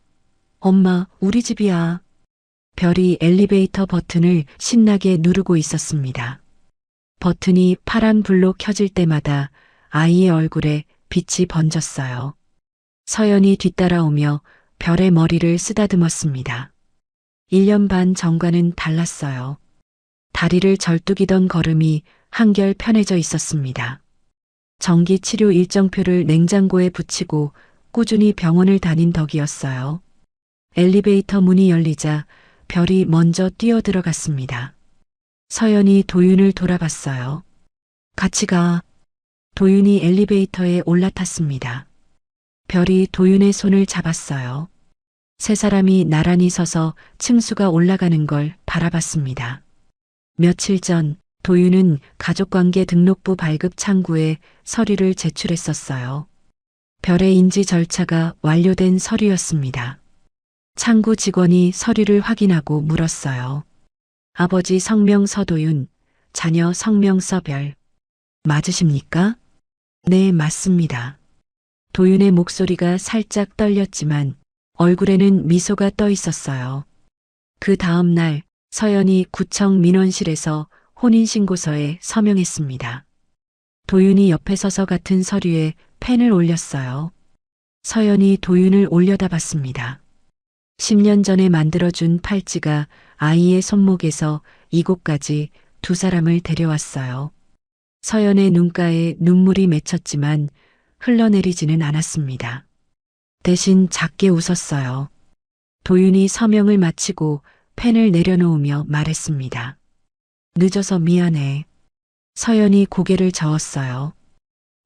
엄마, 우리 집이야. 별이 엘리베이터 버튼을 신나게 누르고 있었습니다. 버튼이 파란불로 켜질 때마다 아이의 얼굴에 빛이 번졌어요. 서연이 뒤따라오며 별의 머리를 쓰다듬었습니다. 1년 반 전과는 달랐어요. 다리를 절뚝이던 걸음이 한결 편해져 있었습니다. 정기 치료 일정표를 냉장고에 붙이고 꾸준히 병원을 다닌 덕이었어요. 엘리베이터 문이 열리자 별이 먼저 뛰어들어갔습니다. 서연이 도윤을 돌아봤어요. 같이 가. 도윤이 엘리베이터에 올라탔습니다. 별이 도윤의 손을 잡았어요. 세 사람이 나란히 서서 층수가 올라가는 걸 바라봤습니다. 며칠 전 도윤은 가족관계 등록부 발급 창구에 서류를 제출했었어요. 별의 인지 절차가 완료된 서류였습니다. 창구 직원이 서류를 확인하고 물었어요. 아버지 성명 서도윤, 자녀 성명 서별. 맞으십니까? 네, 맞습니다. 도윤의 목소리가 살짝 떨렸지만 얼굴에는 미소가 떠 있었어요. 그 다음 날 서연이 구청 민원실에서 혼인신고서에 서명했습니다. 도윤이 옆에 서서 같은 서류에 펜을 올렸어요. 서연이 도윤을 올려다봤습니다. 10년 전에 만들어준 팔찌가 아이의 손목에서 이곳까지 두 사람을 데려왔어요. 서연의 눈가에 눈물이 맺혔지만 흘러내리지는 않았습니다. 대신 작게 웃었어요. 도윤이 서명을 마치고 펜을 내려놓으며 말했습니다. 늦어서 미안해. 서연이 고개를 저었어요.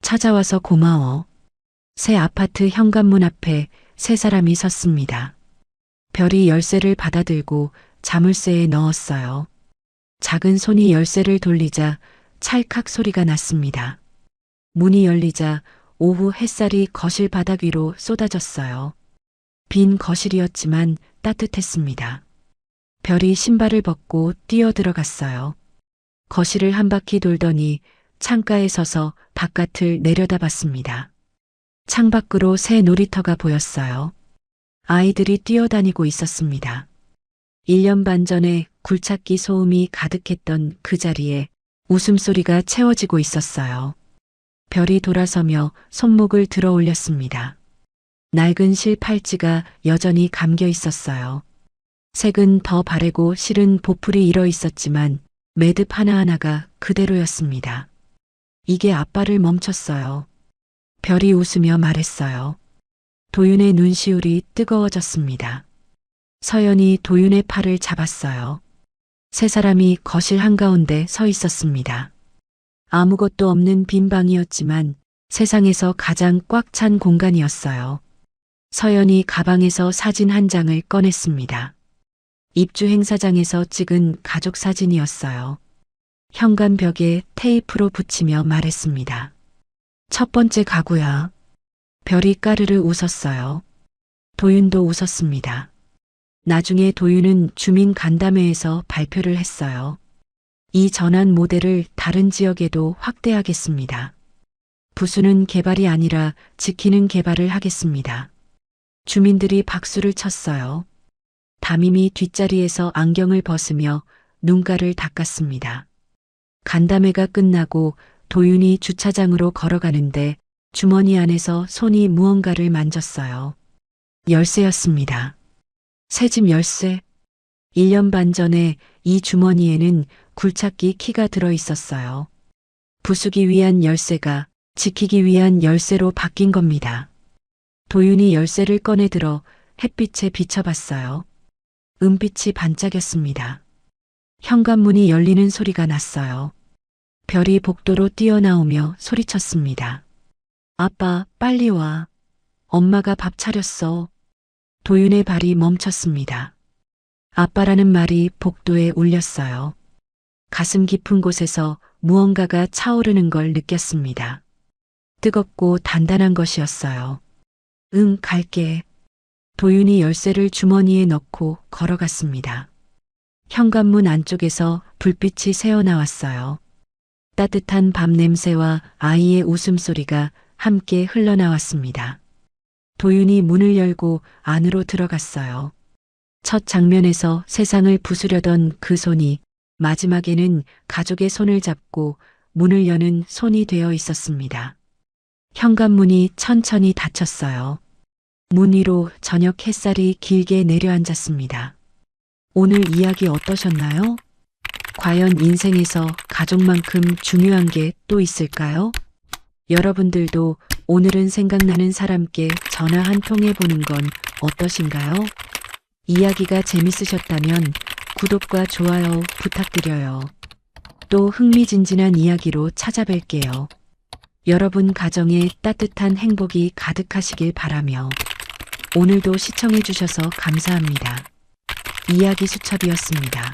찾아와서 고마워. 새 아파트 현관문 앞에 세 사람이 섰습니다. 별이 열쇠를 받아들고 자물쇠에 넣었어요. 작은 손이 열쇠를 돌리자 찰칵 소리가 났습니다. 문이 열리자 오후 햇살이 거실 바닥 위로 쏟아졌어요. 빈 거실이었지만 따뜻했습니다. 별이 신발을 벗고 뛰어들어갔어요. 거실을 한 바퀴 돌더니 창가에 서서 바깥을 내려다봤습니다. 창밖으로 새 놀이터가 보였어요. 아이들이 뛰어다니고 있었습니다. 1년 반 전에 굴착기 소음이 가득했던 그 자리에 웃음소리가 채워지고 있었어요. 별이 돌아서며 손목을 들어 올렸습니다. 낡은 실 팔찌가 여전히 감겨 있었어요. 색은 더 바래고 실은 보풀이 일어 있었지만 매듭 하나하나가 그대로였습니다. 이게 아빠를 멈췄어요. 별이 웃으며 말했어요. 도윤의 눈시울이 뜨거워졌습니다. 서연이 도윤의 팔을 잡았어요. 세 사람이 거실 한가운데 서 있었습니다. 아무것도 없는 빈 방이었지만 세상에서 가장 꽉 찬 공간이었어요. 서연이 가방에서 사진 한 장을 꺼냈습니다. 입주 행사장에서 찍은 가족 사진이었어요. 현관 벽에 테이프로 붙이며 말했습니다. 첫 번째 가구야. 별이 까르르 웃었어요. 도윤도 웃었습니다. 나중에 도윤은 주민 간담회에서 발표를 했어요. 이 전환 모델을 다른 지역에도 확대하겠습니다. 부수는 개발이 아니라 지키는 개발을 하겠습니다. 주민들이 박수를 쳤어요. 담임이 뒷자리에서 안경을 벗으며 눈가를 닦았습니다. 간담회가 끝나고 도윤이 주차장으로 걸어가는데 주머니 안에서 손이 무언가를 만졌어요. 열쇠였습니다. 새집 열쇠. 1년 반 전에 이 주머니에는 굴착기 키가 들어 있었어요. 부수기 위한 열쇠가 지키기 위한 열쇠로 바뀐 겁니다. 도윤이 열쇠를 꺼내 들어 햇빛에 비춰봤어요. 은빛이 반짝였습니다. 현관문이 열리는 소리가 났어요. 별이 복도로 뛰어나오며 소리쳤습니다. 아빠, 빨리 와. 엄마가 밥 차렸어. 도윤의 발이 멈췄습니다. 아빠라는 말이 복도에 울렸어요. 가슴 깊은 곳에서 무언가가 차오르는 걸 느꼈습니다. 뜨겁고 단단한 것이었어요. 응, 갈게. 도윤이 열쇠를 주머니에 넣고 걸어갔습니다. 현관문 안쪽에서 불빛이 새어나왔어요. 따뜻한 밤 냄새와 아이의 웃음소리가 함께 흘러나왔습니다. 도윤이 문을 열고 안으로 들어갔어요. 첫 장면에서 세상을 부수려던 그 손이 마지막에는 가족의 손을 잡고 문을 여는 손이 되어 있었습니다. 현관문이 천천히 닫혔어요. 문 위로 저녁 햇살이 길게 내려앉았습니다. 오늘 이야기 어떠셨나요? 과연 인생에서 가족만큼 중요한 게 또 있을까요? 여러분들도 오늘은 생각나는 사람께 전화 한 통 해보는 건 어떠신가요? 이야기가 재밌으셨다면 구독과 좋아요 부탁드려요. 또 흥미진진한 이야기로 찾아뵐게요. 여러분 가정에 따뜻한 행복이 가득하시길 바라며 오늘도 시청해주셔서 감사합니다. 이야기 수첩이었습니다.